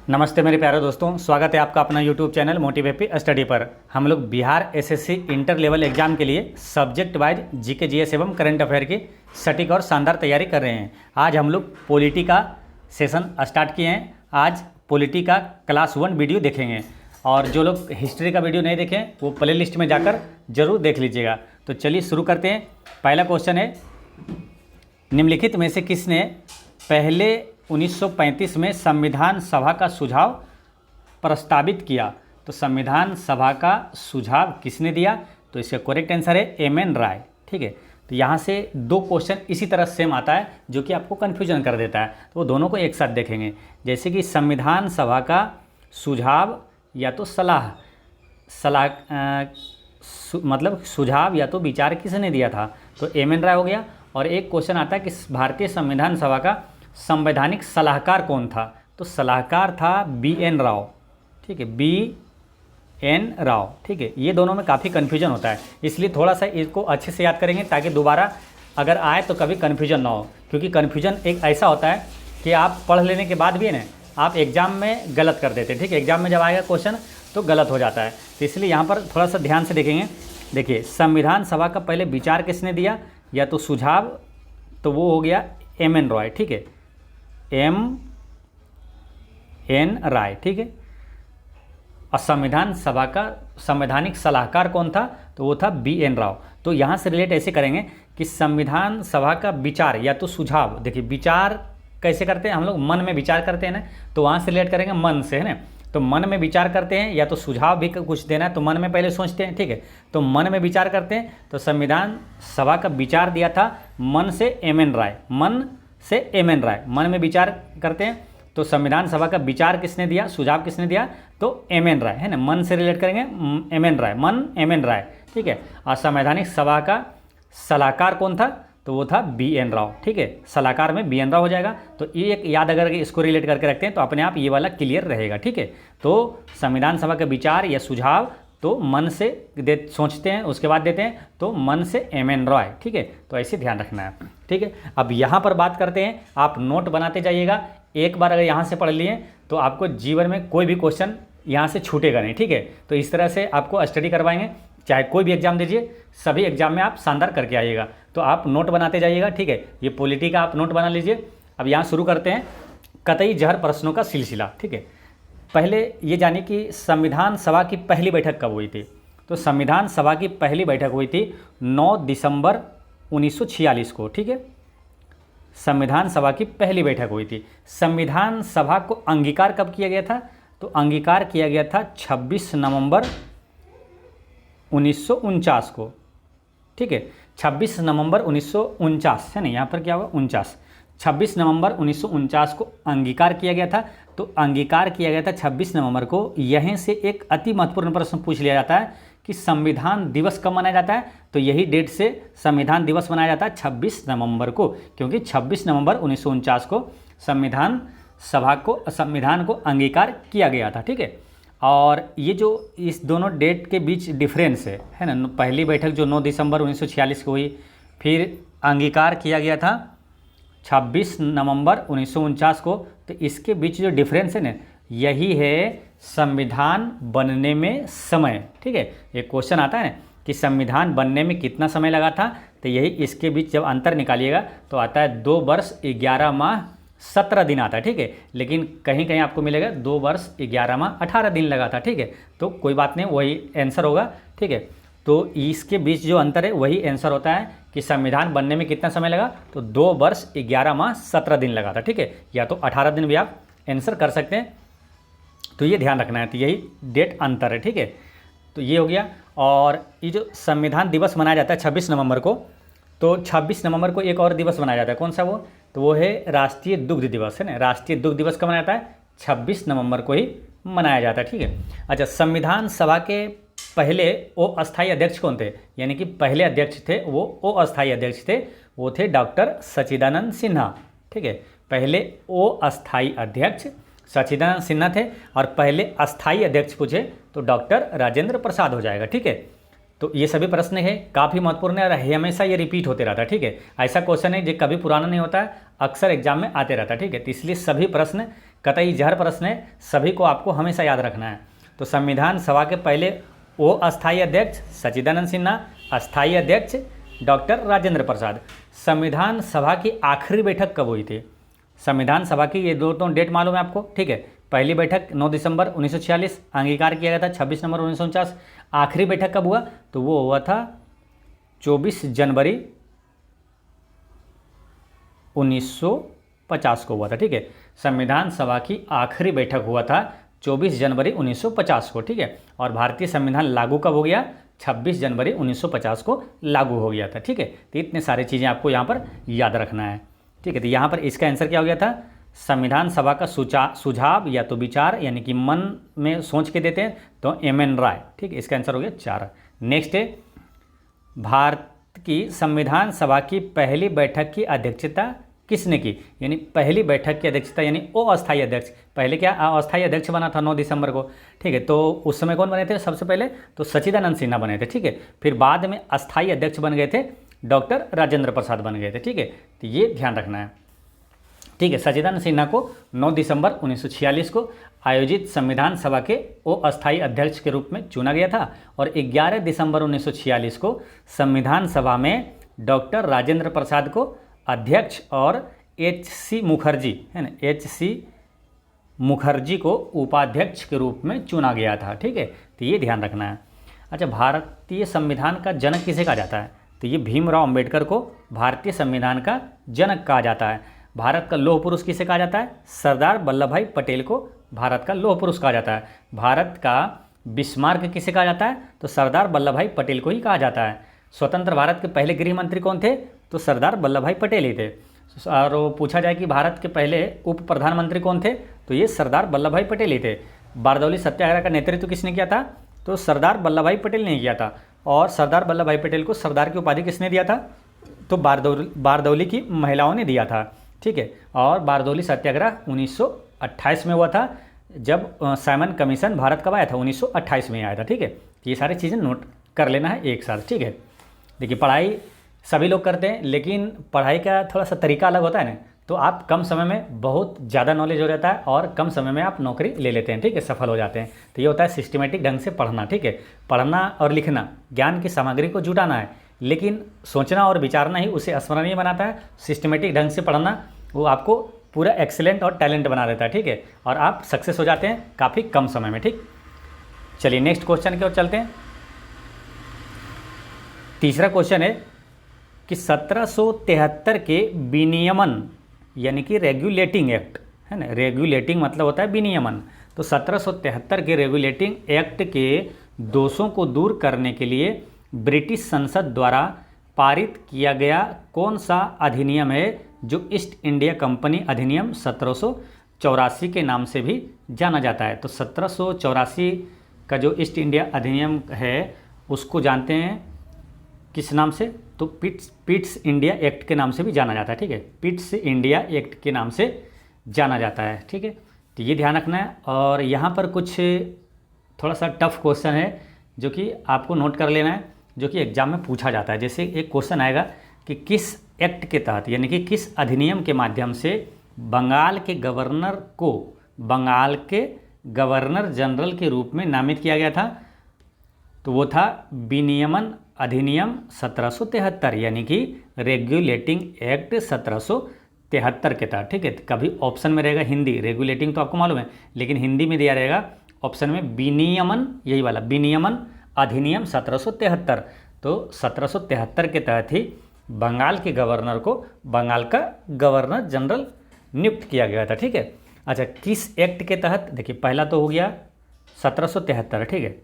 नमस्ते मेरे प्यारे दोस्तों, स्वागत है आपका अपना यूट्यूब चैनल मोटिवेपी स्टडी पर। हम लोग Bihar SSC inter level exam के लिए सब्जेक्ट वाइज जीके जीएस एवं करंट अफेयर की सटीक और शानदार तैयारी कर रहे हैं। आज हम लोग पॉलिटी का सेशन स्टार्ट किए हैं। आज पॉलिटी का क्लास 1 वीडियो देखेंगे और जो लोग हिस्ट्री का वीडियो नहीं देखें वो प्ले लिस्ट में जाकर जरूर देख लीजिएगा। तो चलिए शुरू करते हैं। पहला क्वेश्चन है, निम्नलिखित में से किसने पहले 1935 में संविधान सभा का सुझाव प्रस्तावित किया? तो संविधान सभा का सुझाव किसने दिया? तो इसका करेक्ट आंसर है एम.एन. राय। ठीक है, तो यहाँ से दो क्वेश्चन इसी तरह सेम आता है जो कि आपको कन्फ्यूजन कर देता है, तो वो दोनों को एक साथ देखेंगे। जैसे कि संविधान सभा का सुझाव या तो मतलब सुझाव या तो विचार किसने दिया था? तो एम.एन. राय हो गया। और एक क्वेश्चन आता है कि भारतीय संविधान सभा का संवैधानिक सलाहकार कौन था? तो सलाहकार था बी.एन. राव। ठीक है, बी.एन. राव। ठीक है, ये दोनों में काफ़ी कन्फ्यूजन होता है, इसलिए थोड़ा सा इसको अच्छे से याद करेंगे ताकि दोबारा अगर आए तो कभी कन्फ्यूजन ना हो। क्योंकि कन्फ्यूजन एक ऐसा होता है कि आप पढ़ लेने के बाद भी ना आप एग्ज़ाम में गलत कर देते हैं। ठीक है, एग्जाम में जब आएगा क्वेश्चन तो गलत हो जाता है, तो इसलिए यहाँ पर थोड़ा सा ध्यान से देखेंगे। देखिए, संविधान सभा का पहले विचार किसने दिया या तो सुझाव, तो वो हो गया एम.एन. रॉय। ठीक है, एम.एन. राय। ठीक है, और संविधान सभा का संवैधानिक सलाहकार कौन था? तो वो था बी.एन. राव। तो यहाँ से रिलेट ऐसे करेंगे कि संविधान सभा का विचार या तो सुझाव, देखिए विचार कैसे करते हैं हम लोग, मन में विचार करते हैं ना, तो वहाँ से रिलेट करेंगे मन से, है ना। तो मन में विचार करते हैं या तो सुझाव भी कुछ देना है तो मन में पहले सोचते हैं। ठीक है, तो मन में विचार करते हैं, तो संविधान सभा का विचार दिया था मन से एम.एन. राय। मन से एम.एन. राय, मन में विचार करते हैं तो संविधान सभा का विचार किसने दिया, सुझाव किसने दिया? तो एम.एन. राय, है ना। मन से रिलेट करेंगे एम.एन. राय, मन एम.एन. राय। ठीक है, और संवैधानिक सभा का सलाहकार कौन था? तो वो था बी.एन. राव। ठीक है, सलाहकार में बी.एन. राव हो जाएगा। तो ये एक याद अगर इसको रिलेट करके रखते हैं तो अपने आप ये वाला क्लियर रहेगा। ठीक है, तो संविधान सभा का विचार या सुझाव तो मन से सोचते हैं उसके बाद देते हैं, तो मन से एम.एन. रॉय। ठीक है, तो ऐसे ध्यान रखना है। ठीक है, अब यहाँ पर बात करते हैं, आप नोट बनाते जाइएगा। एक बार अगर यहाँ से पढ़ लिए तो आपको जीवन में कोई भी क्वेश्चन यहाँ से छूटेगा नहीं। ठीक है, तो इस तरह से आपको स्टडी करवाएंगे, चाहे कोई भी एग्जाम दीजिए, सभी एग्जाम में आप शानदार करके आइएगा। तो आप नोट बनाते जाइएगा। ठीक है, ये पॉलिटी का आप नोट बना लीजिए। अब यहाँ शुरू करते हैं कतई जहर प्रश्नों का सिलसिला। ठीक है, पहले ये जानिए कि संविधान सभा की पहली बैठक कब हुई थी? तो संविधान सभा की पहली बैठक हुई थी 9 दिसंबर 1946 को। ठीक है, संविधान सभा की पहली बैठक हुई थी। संविधान सभा को अंगीकार कब किया गया था? तो अंगीकार किया गया था 26 नवंबर 1949 को। ठीक है, 26 नवंबर 1949 है ना, यहाँ पर क्या हुआ 49, 26 नवंबर 1949 को अंगीकार किया गया था। तो अंगीकार किया गया था 26 नवंबर को। यहीं से एक अति महत्वपूर्ण प्रश्न पूछ लिया जाता है कि संविधान दिवस कब मनाया जाता है? तो यही डेट से संविधान दिवस मनाया जाता है 26 नवंबर को, क्योंकि 26 नवंबर 1949 को संविधान को अंगीकार किया गया था। ठीक है, और ये जो इस दोनों डेट के बीच डिफरेंस है ना, पहली बैठक जो 9 दिसंबर 1946 को हुई, फिर अंगीकार किया गया था 26 नवंबर 1949 को, तो इसके बीच जो डिफरेंस है ना, यही है संविधान बनने में समय। ठीक है, एक क्वेश्चन आता है ना कि संविधान बनने में कितना समय लगा था, तो यही इसके बीच जब अंतर निकालिएगा तो आता है 2 वर्ष 11 माह 17 दिन आता है। ठीक है, लेकिन कहीं कहीं आपको मिलेगा 2 वर्ष 11 माह 18 दिन लगा था। ठीक है, तो कोई बात नहीं, वही आंसर होगा। ठीक है, तो इसके बीच जो अंतर है वही आंसर होता है कि संविधान बनने में कितना समय लगा, तो 2 वर्ष 11 माह 17 दिन लगा था। ठीक है, या तो 18 दिन भी आप आंसर कर सकते हैं, तो ये ध्यान रखना है। तो यही डेट अंतर है। ठीक है, तो ये हो गया। और ये जो संविधान दिवस मनाया जाता है 26 नवंबर को, तो 26 नवंबर को एक और दिवस मनाया जाता है। कौन सा वो? तो वो है राष्ट्रीय दुग्ध दिवस, है ना। राष्ट्रीय दुग्ध दिवस कब मनाया जाता है? 26 नवंबर को ही मनाया जाता है। ठीक है, अच्छा, संविधान सभा के पहले अस्थायी अध्यक्ष कौन थे? यानी कि पहले अध्यक्ष थे वो अस्थायी अध्यक्ष थे, वो थे डॉक्टर सच्चिदानंद सिन्हा। ठीक है, पहले अस्थायी अध्यक्ष सच्चिदानंद सिन्हा थे, और पहले अस्थायी अध्यक्ष पूछे तो डॉक्टर राजेंद्र प्रसाद हो जाएगा। ठीक है, तो ये सभी प्रश्न है काफ़ी महत्वपूर्ण है और हमेशा ये रिपीट होते रहता है। ठीक है, ऐसा क्वेश्चन है जो कभी पुराना नहीं होता है, अक्सर एग्जाम में आते रहता है। ठीक है, तो इसलिए सभी प्रश्न कतई जहर प्रश्न है, सभी को आपको हमेशा याद रखना है। तो संविधान सभा के पहले अस्थायी अध्यक्ष सच्चिदानंद सिन्हा, अस्थायी अध्यक्ष डॉक्टर राजेंद्र प्रसाद। संविधान सभा की आखिरी बैठक कब हुई थी? संविधान सभा की ये दो डेट मालूम है आपको, ठीक है। पहली बैठक 9 दिसंबर 1946, अंगीकार किया गया था 26 नवंबर 1949। आखिरी बैठक कब हुआ? तो वो हुआ था 24 जनवरी 1950 को हुआ था, ठीक है। संविधान सभा की आखिरी बैठक हुआ था 24 जनवरी 1950 को, ठीक है। और भारतीय संविधान लागू कब हो गया? 26 जनवरी 1950 को लागू हो गया था, ठीक है। तो इतने सारी चीज़ें आपको यहाँ पर याद रखना है, ठीक है। तो यहाँ पर इसका आंसर क्या हो गया था? संविधान सभा का सुझाव या तो विचार यानी कि मन में सोच के देते हैं तो एम.एन. राय, ठीक है। इसका आंसर हो गया 4। नेक्स्ट है, भारत की संविधान सभा की पहली बैठक की अध्यक्षता किसने की? यानी पहली बैठक की अध्यक्षता यानी अस्थायी अध्यक्ष। पहले क्या अस्थायी अध्यक्ष बना था 9 दिसंबर को, ठीक है। तो उस समय कौन बने थे सबसे पहले? तो सच्चिदानंद सिन्हा बने थे, ठीक है। फिर बाद में अस्थायी अध्यक्ष बन गए थे डॉक्टर राजेंद्र प्रसाद बन गए थे, ठीक है। तो ये ध्यान रखना है, ठीक है। सच्चिदानंद सिन्हा को 9 दिसंबर 1946 को आयोजित संविधान सभा के अस्थायी अध्यक्ष के रूप में चुना गया था और 11 दिसंबर 1946 को संविधान सभा में डॉक्टर राजेंद्र प्रसाद को अध्यक्ष और H.C. मुखर्जी है ना, H.C. मुखर्जी को उपाध्यक्ष के रूप में चुना गया था, ठीक है। तो ये ध्यान रखना है। अच्छा, भारतीय संविधान का जनक किसे कहा जाता है? तो ये भीमराव अंबेडकर को भारतीय संविधान का जनक कहा जाता है। भारत का लौह पुरुष किसे कहा जाता है? सरदार वल्लभ भाई पटेल को भारत का लौह पुरुष कहा जाता है। भारत का बिस्मार्क किसे कहा जाता है? तो सरदार वल्लभ भाई पटेल को ही कहा जाता है। स्वतंत्र भारत के पहले गृह मंत्री कौन थे? तो सरदार वल्लभ भाई पटेल ही थे। और पूछा जाए कि भारत के पहले उप प्रधानमंत्री कौन थे? तो ये सरदार वल्लभ भाई पटेल ही थे। बारदौली सत्याग्रह का नेतृत्व किसने किया था? तो सरदार वल्लभ भाई पटेल ने किया था। और सरदार वल्लभ भाई पटेल को सरदार की उपाधि किसने दिया था? तो बारदौली की महिलाओं ने दिया था, ठीक है। और बारदौली सत्याग्रह 1928 में हुआ था, जब साइमन कमीशन भारत कब आया था? 1928 में आया था, ठीक है। ये सारी चीज़ें नोट कर लेना है एक साथ, ठीक है। देखिए, पढ़ाई सभी लोग करते हैं, लेकिन पढ़ाई का थोड़ा सा तरीका अलग होता है ना। तो आप कम समय में बहुत ज़्यादा नॉलेज हो जाता है और कम समय में आप नौकरी ले लेते हैं, ठीक है, सफल हो जाते हैं। तो ये होता है सिस्टमेटिक ढंग से पढ़ना, ठीक है। पढ़ना और लिखना, ज्ञान की सामग्री को जुटाना है, लेकिन सोचना और विचारना ही उसे स्मरणीय बनाता है। सिस्टमेटिक ढंग से पढ़ना वो आपको पूरा एक्सीलेंट और टैलेंट बना देता है, ठीक है। और आप सक्सेस हो जाते हैं काफ़ी कम समय में, ठीक। चलिए नेक्स्ट क्वेश्चन की ओर चलते हैं। तीसरा क्वेश्चन है कि 1773 के विनियमन यानी कि रेगुलेटिंग एक्ट है ना, रेगुलेटिंग मतलब होता है विनियमन। तो 1773 के रेगुलेटिंग एक्ट के दोषों को दूर करने के लिए ब्रिटिश संसद द्वारा पारित किया गया कौन सा अधिनियम है, जो ईस्ट इंडिया कंपनी अधिनियम 1784 के नाम से भी जाना जाता है? तो 1784 का जो ईस्ट इंडिया अधिनियम है उसको जानते हैं किस नाम से? तो पिट्स इंडिया एक्ट के नाम से भी जाना जाता है, ठीक है। पिट्स इंडिया एक्ट के नाम से जाना जाता है, ठीक है। तो ये ध्यान रखना है। और यहाँ पर कुछ थोड़ा सा टफ क्वेश्चन है जो कि आपको नोट कर लेना है, जो कि एग्जाम में पूछा जाता है। जैसे एक क्वेश्चन आएगा कि किस एक्ट के तहत यानी कि किस अधिनियम के माध्यम से बंगाल के गवर्नर को बंगाल के गवर्नर जनरल के रूप में नामित किया गया था? तो वो था विनियमन अधिनियम 1773 यानी कि रेगुलेटिंग एक्ट 1773 के तहत, ठीक है। कभी ऑप्शन में रहेगा हिंदी, रेगुलेटिंग तो आपको मालूम है, लेकिन हिंदी में दिया रहेगा ऑप्शन में विनियमन, यही वाला विनियमन अधिनियम 1773। तो 1773 के तहत ही बंगाल के गवर्नर को बंगाल का गवर्नर जनरल नियुक्त किया गया था, ठीक है। अच्छा, किस एक्ट के तहत? देखिए, पहला तो हो गया 1773, ठीक है,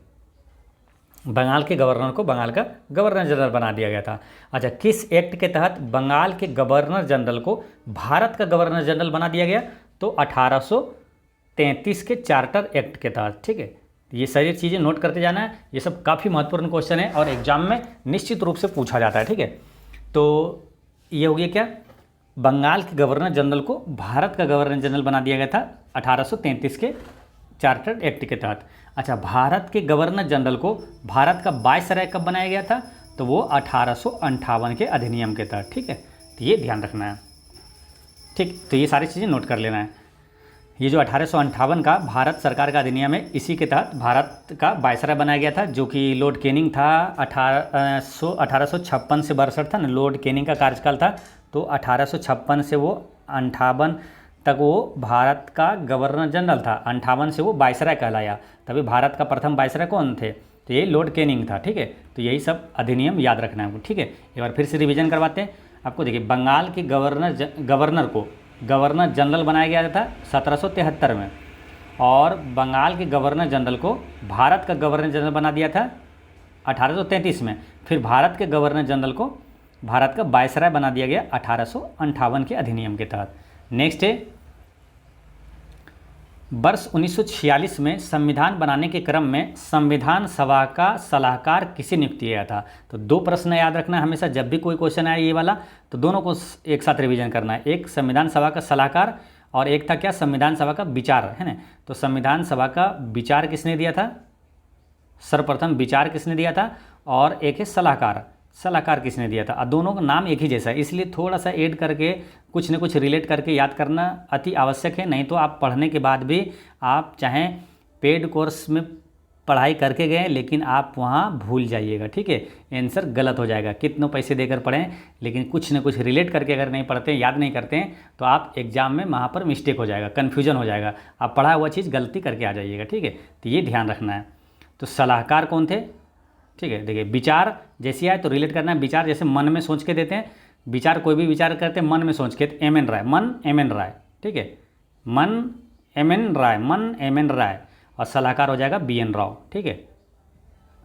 बंगाल के गवर्नर को बंगाल का गवर्नर जनरल बना दिया गया था। अच्छा, किस एक्ट के तहत बंगाल के गवर्नर जनरल को भारत का गवर्नर जनरल बना दिया गया? तो 1833 के चार्टर एक्ट के तहत, ठीक है। ये सारी चीज़ें नोट करते जाना है, ये सब काफ़ी महत्वपूर्ण क्वेश्चन है और एग्जाम में निश्चित रूप से पूछा जाता है, ठीक है। तो ये हो गया क्या? बंगाल के गवर्नर जनरल को भारत का गवर्नर जनरल बना दिया गया था 1833 के चार्टर एक्ट के तहत। अच्छा, भारत के गवर्नर जनरल को भारत का वायसराय कब बनाया गया था? तो वो 1858 के अधिनियम के तहत, ठीक है। तो ये ध्यान रखना है, ठीक। तो ये सारी चीज़ें नोट कर लेना है। ये जो 1858 का भारत सरकार का अधिनियम है, इसी के तहत भारत का वायसराय बनाया गया था, जो कि लॉर्ड कैनिंग था। 1856 से 62 था ना, लॉर्ड कैनिंग का कार्यकाल था। तो 1856 से वो 58 तक वो भारत का गवर्नर जनरल था। 58 से वो वायसराय कहलाया। तभी भारत का प्रथम वायसराय कौन थे? तो यही लॉर्ड कैनिंग था। ठीक है, तो यही सब अधिनियम याद रखना है आपको। ठीक है, एक बार फिर से रिवीजन करवाते हैं आपको। देखिए, बंगाल के गवर्नर को गवर्नर जनरल बनाया गया था 1773 में, और बंगाल के गवर्नर जनरल को भारत का गवर्नर जनरल बना दिया था 1833 में। फिर भारत के गवर्नर जनरल को भारत का वायसराय बना दिया गया 1858 के अधिनियम के तहत। नेक्स्ट है, वर्ष 1946 में संविधान बनाने के क्रम में संविधान सभा का सलाहकार किसे नियुक्त किया गया था? तो दो प्रश्न याद रखना है हमेशा, जब भी कोई क्वेश्चन आए ये वाला, तो दोनों को एक साथ रिवीजन करना है। एक संविधान सभा का सलाहकार, और एक था क्या? संविधान सभा का विचार, है ना। तो संविधान सभा का विचार किसने दिया था? सर्वप्रथम विचार किसने दिया था? और एक है सलाहकार, सलाहकार किसने दिया था? और दोनों का नाम एक ही जैसा है, इसलिए थोड़ा सा ऐड करके कुछ न कुछ रिलेट करके याद करना अति आवश्यक है। नहीं तो आप पढ़ने के बाद भी, आप चाहे पेड कोर्स में पढ़ाई करके गए लेकिन आप वहाँ भूल जाइएगा। ठीक है, आंसर गलत हो जाएगा। कितनों पैसे देकर पढ़ें, लेकिन कुछ न कुछ रिलेट करके अगर नहीं पढ़ते हैं, याद नहीं करते हैं, तो आप एग्जाम में वहाँ पर मिस्टेक हो जाएगा, कन्फ्यूजन हो जाएगा, आप पढ़ा हुआ चीज़ गलती करके आ जाइएगा। ठीक है, तो ये ध्यान रखना है। तो सलाहकार कौन थे? ठीक है, देखिए, विचार जैसे आए तो रिलेट करना है। विचार जैसे मन में सोच के देते हैं, विचार कोई भी विचार करते हैं मन में सोच के, एम एन राय, मन एम एन राय। ठीक है, मन एम एन राय, मन एम एन राय, और सलाहकार हो जाएगा बी एन राव। ठीक है,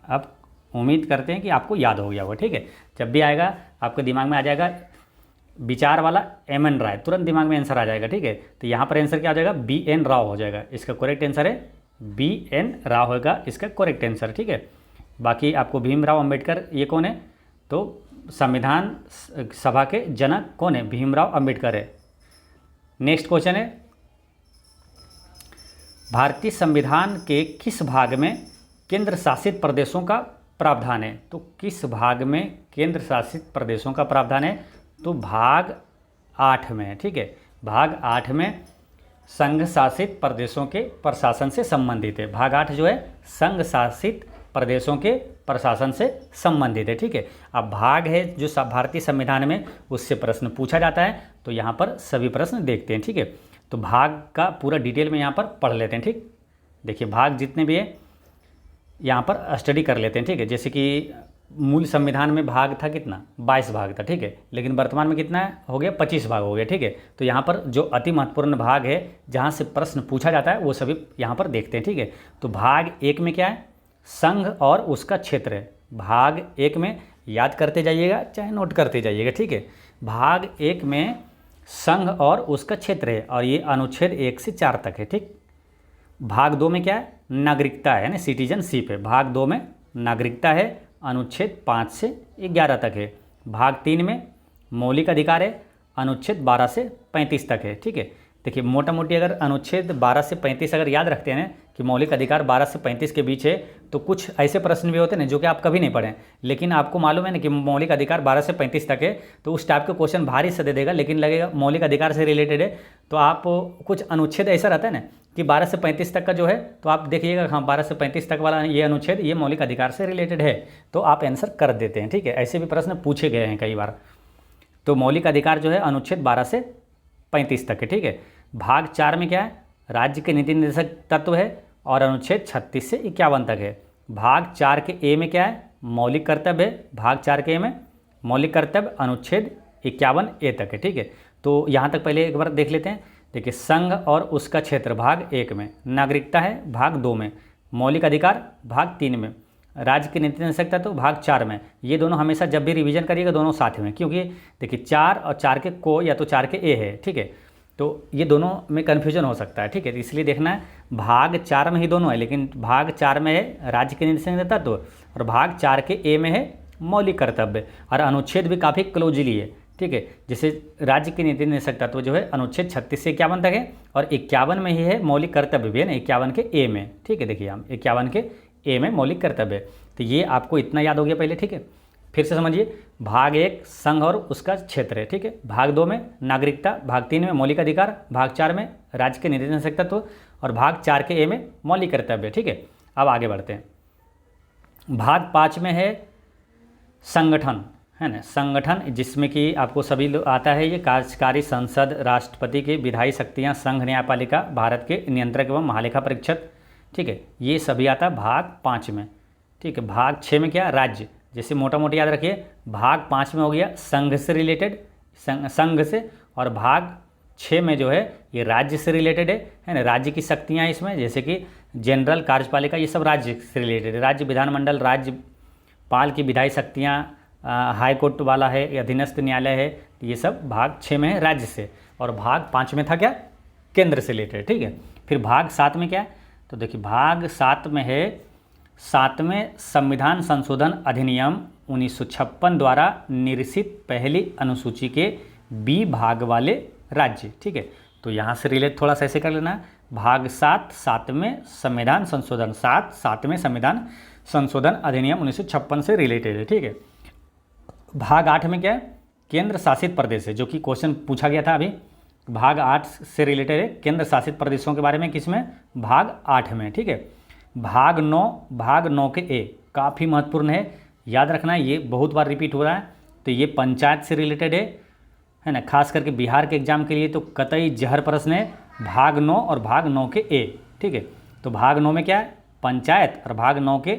अब उम्मीद करते हैं कि आपको याद हो गया होगा। ठीक है, जब भी आएगा आपके दिमाग में आ जाएगा विचार वाला एम एन राय, तुरंत दिमाग में आंसर आ जाएगा। ठीक है, तो यहाँ पर आंसर क्या हो जाएगा? बी एन राव हो जाएगा। इसका करेक्ट आंसर है बी एन राव होगा इसका करेक्ट आंसर। ठीक है, बाकी आपको भीमराव अंबेडकर ये कौन है? तो संविधान सभा के जनक कौन है? भीमराव अंबेडकर है। नेक्स्ट क्वेश्चन है, भारतीय संविधान के किस भाग में केंद्र शासित प्रदेशों का प्रावधान है? तो किस भाग में केंद्र शासित प्रदेशों का प्रावधान है? तो भाग 8 में है। ठीक है, भाग 8 में संघ शासित प्रदेशों के प्रशासन से संबंधित है। भाग 8 जो है संघ शासित प्रदेशों के प्रशासन से संबंधित है। ठीक है, अब भाग है जो भारतीय संविधान में, उससे प्रश्न पूछा जाता है, तो यहाँ पर सभी प्रश्न देखते हैं। ठीक है, तो भाग का पूरा डिटेल में यहाँ पर पढ़ लेते हैं। ठीक, देखिए, भाग जितने भी है यहाँ पर स्टडी कर लेते हैं। ठीक है, जैसे कि मूल संविधान में भाग था कितना? 22 भाग था। ठीक है, लेकिन वर्तमान में कितना हो गया? 25 भाग हो गया। ठीक है, तो यहाँ पर जो अति महत्वपूर्ण भाग है जहाँ से प्रश्न पूछा जाता है वो सभी यहाँ पर देखते हैं। ठीक है, तो भाग 1 में क्या है? संघ और उसका क्षेत्र है। भाग 1 में याद करते जाइएगा, चाहे नोट करते जाइएगा। ठीक है, भाग 1 में संघ और उसका क्षेत्र है, और ये अनुच्छेद 1 से 4 तक है। ठीक, भाग 2 में क्या है? नागरिकता है ना, सिटीजनशिप है। भाग 2 में नागरिकता है, अनुच्छेद 5 से 11 तक है। भाग 3 में मौलिक अधिकार है, अनुच्छेद 12 से 35 तक है। ठीक है, देखिए, मोटा मोटी अगर अनुच्छेद 12 से 35 अगर याद रखते हैं कि मौलिक अधिकार 12 से 35 के बीच है, तो कुछ ऐसे प्रश्न भी होते हैं ना जो कि आप कभी नहीं पढ़ें, लेकिन आपको मालूम है ना कि मौलिक अधिकार 12 से 35 तक है, तो उस टाइप के क्वेश्चन भारी से दे देगा, लेकिन लगेगा मौलिक अधिकार से रिलेटेड है। तो आप कुछ अनुच्छेद ऐसा रहता है ना कि 12 से 35 तक का जो है, तो आप देखिएगा हाँ 12 से 35 तक वाला ये अनुच्छेद ये मौलिक अधिकार से रिलेटेड है, तो आप आंसर कर देते हैं। ठीक है, ऐसे भी प्रश्न पूछे गए हैं कई बार। तो मौलिक अधिकार जो है अनुच्छेद 12 से 35 तक है। ठीक है, भाग 4 में क्या है? राज्य के नीति निर्देशक तत्व है, और अनुच्छेद 36 से 51 तक है। भाग 4 के ए में क्या है? मौलिक कर्तव्य है। भाग 4 के ए में मौलिक कर्तव्य अनुच्छेद 51 ए तक है। ठीक है, तो यहाँ तक पहले एक बार देख लेते हैं। देखिए, संघ और उसका क्षेत्र भाग 1 में, नागरिकता है भाग 2 में, मौलिक अधिकार भाग 3 में, राज्य की नीति निर्देशक तत्व भाग 4 में। ये दोनों हमेशा जब भी रिवीजन करिएगा दोनों साथ में, क्योंकि देखिए 4 और 4 के को या तो 4 के ए है। ठीक है, तो ये दोनों में कन्फ्यूजन हो सकता है। ठीक है, इसलिए देखना है भाग 4 में ही दोनों है, लेकिन भाग 4 में है राज्य के निर्देशक तत्व, और भाग 4 के ए में है मौलिक कर्तव्य, और अनुच्छेद भी काफ़ी क्लोजली है। ठीक है, जैसे राज्य के नीति निर्देशक तत्व जो है अनुच्छेद 36 से 51 तक है, और 51 में ही है मौलिक कर्तव्य भी है ना, 51 के ए में। ठीक है, देखिए हम 51 के ए में मौलिक कर्तव्य, तो ये आपको इतना याद हो गया पहले। ठीक है, फिर से समझिए, भाग 1 संघ और उसका क्षेत्र है, ठीक है। भाग 2 में नागरिकता, भाग 3 में मौलिक अधिकार, भाग 4 में राज्य के नीति निषेधक तत्व और भाग 4 के ए में मौलिक कर्तव्य, ठीक है। अब आगे बढ़ते हैं। भाग 5 में है संगठन, है ना, संगठन, जिसमें कि आपको सभी आता है ये कार्यकारी संसद, राष्ट्रपति की विधायी शक्तियाँ, संघ न्यायपालिका, भारत के नियंत्रक एवं महालेखा परीक्षक, ठीक है, ये सभी आता है भाग 5 में, ठीक है। भाग 6 में क्या, राज्य, जैसे मोटा मोटी याद रखिए, भाग 5 में हो गया संघ से रिलेटेड, संघ से, और भाग 6 में जो है ये राज्य से रिलेटेड है ना, राज्य की शक्तियाँ इसमें, जैसे कि जनरल, कार्यपालिका, ये सब राज्य से रिलेटेड है। राज्य विधानमंडल, राज्यपाल की विधायी शक्तियाँ, हाई कोर्ट वाला है, अधीनस्थ न्यायालय है, ये सब भाग 6 में है राज्य से, और भाग 5 में था क्या, केंद्र से रिलेटेड, ठीक है। फिर भाग 7 में क्या है, तो देखिए भाग 7 में है 7वें संविधान संशोधन अधिनियम 1956 द्वारा निर्सित पहली अनुसूची के बी भाग वाले राज्य, ठीक है। तो यहाँ से रिलेट थोड़ा सा ऐसे कर लेना, भाग 7 7वें संविधान संशोधन, 7वें संविधान संशोधन अधिनियम 1956 से रिलेटेड है, ठीक है। भाग 8 में क्या है, केंद्र शासित प्रदेश है, जो कि क्वेश्चन पूछा गया था अभी। भाग 8 से रिलेटेड है केंद्र शासित प्रदेशों के बारे में, किसमें, भाग 8 में, ठीक है। भाग 9 के ए काफ़ी महत्वपूर्ण है, याद रखना, ये बहुत बार रिपीट हो रहा है। तो ये पंचायत से रिलेटेड है ना, खास करके बिहार के एग्जाम के लिए तो कतई जहर प्रश्न है, भाग 9 और भाग 9 के ए, ठीक है। तो भाग 9 में क्या है, पंचायत, और भाग 9 के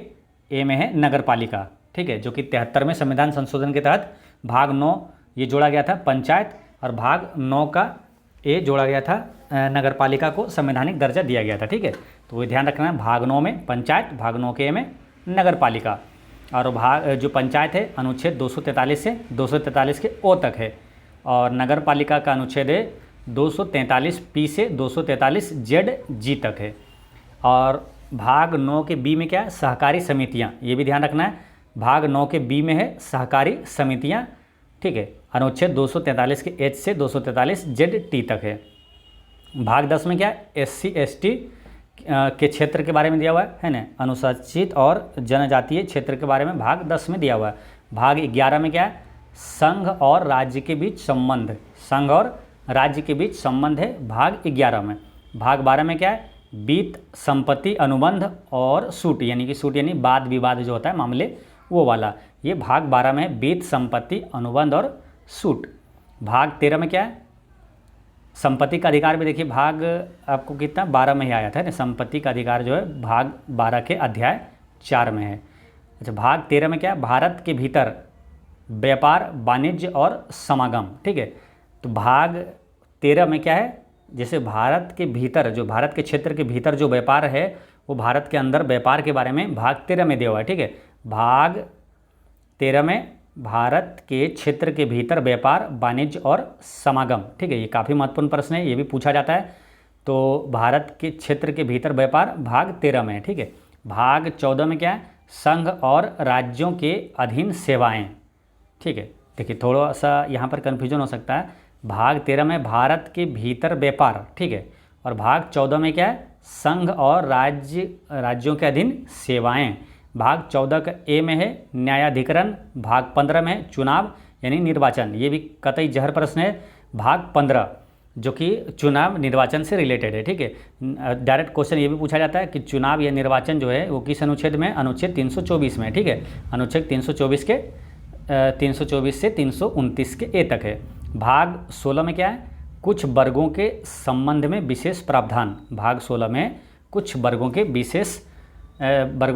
ए में है नगर पालिका, ठीक है, जो कि 73वें संविधान संशोधन के तहत भाग 9 ये जोड़ा गया था पंचायत, और भाग 9 का ए जोड़ा गया था नगर पालिका को संवैधानिक दर्जा दिया गया था, ठीक है। तो ये ध्यान रखना है, भाग 9 में पंचायत, भाग 9 के ए में नगर पालिका, और भाग जो पंचायत है अनुच्छेद 243 से 243 के ओ तक है, और नगर पालिका का अनुच्छेद है 243 पी से 243 जेड जी तक है। और भाग 9 के बी में क्या है, सहकारी समितियाँ, ये भी ध्यान रखना है, भाग 9 के बी में है सहकारी समितियाँ, ठीक है, अनुच्छेद 243 के एच से 243 जेड टी तक है। भाग 10 में क्या है, SC ST के क्षेत्र के बारे में दिया हुआ है ना, अनुसूचित और जनजातीय क्षेत्र के बारे में भाग 10 में दिया हुआ है। भाग 11 में क्या है, संघ और राज्य के बीच संबंध, संघ और राज्य के बीच संबंध है भाग 11 में। भाग 12 में क्या है, बीत संपत्ति अनुबंध और सूट, यानी कि सूट यानी वाद विवाद जो होता है मामले वो वाला, ये भाग 12 में है, बीत संपत्ति अनुबंध और सूट। भाग 13 में क्या है, संपत्ति का अधिकार भी देखिए भाग आपको कितना 12 में ही आया था ना, संपत्ति का अधिकार जो है भाग 12 के अध्याय 4 में है। अच्छा, भाग 13 में क्या है, भारत के भीतर व्यापार, वाणिज्य और समागम, ठीक है। तो भाग 13 में क्या है, जैसे भारत के भीतर, जो भारत के क्षेत्र के भीतर जो व्यापार है, वो भारत के अंदर व्यापार के बारे में भाग 13 में दिया हुआ है, ठीक है। भाग 13 में भारत के क्षेत्र के भीतर व्यापार, वाणिज्य और समागम, ठीक है, ये काफ़ी महत्वपूर्ण प्रश्न है, ये भी पूछा जाता है। तो भारत के क्षेत्र के भीतर व्यापार भाग 13 में है, ठीक है। भाग 14 में क्या है, संघ और राज्यों के अधीन सेवाएं, ठीक है। देखिए थोड़ा सा यहाँ पर कन्फ्यूजन हो सकता है, भाग 13 में भारत के भीतर व्यापार, ठीक है, और भाग 14 में क्या है, संघ और राज्यों के अधीन सेवाएं। भाग 14 का ए में है न्यायाधिकरण, भाग 15 में है चुनाव यानी निर्वाचन, ये भी कतई जहर प्रश्न है, भाग 15 जो कि चुनाव निर्वाचन से रिलेटेड है, ठीक है। डायरेक्ट क्वेश्चन ये भी पूछा जाता है कि चुनाव या निर्वाचन जो है वो किस अनुच्छेद में, अनुच्छेद 324 में, ठीक है, अनुच्छेद 324 के 324 से 329 के ए तक है। भाग 16 में क्या है, कुछ वर्गों के संबंध में विशेष प्रावधान, भाग 16 में कुछ वर्गों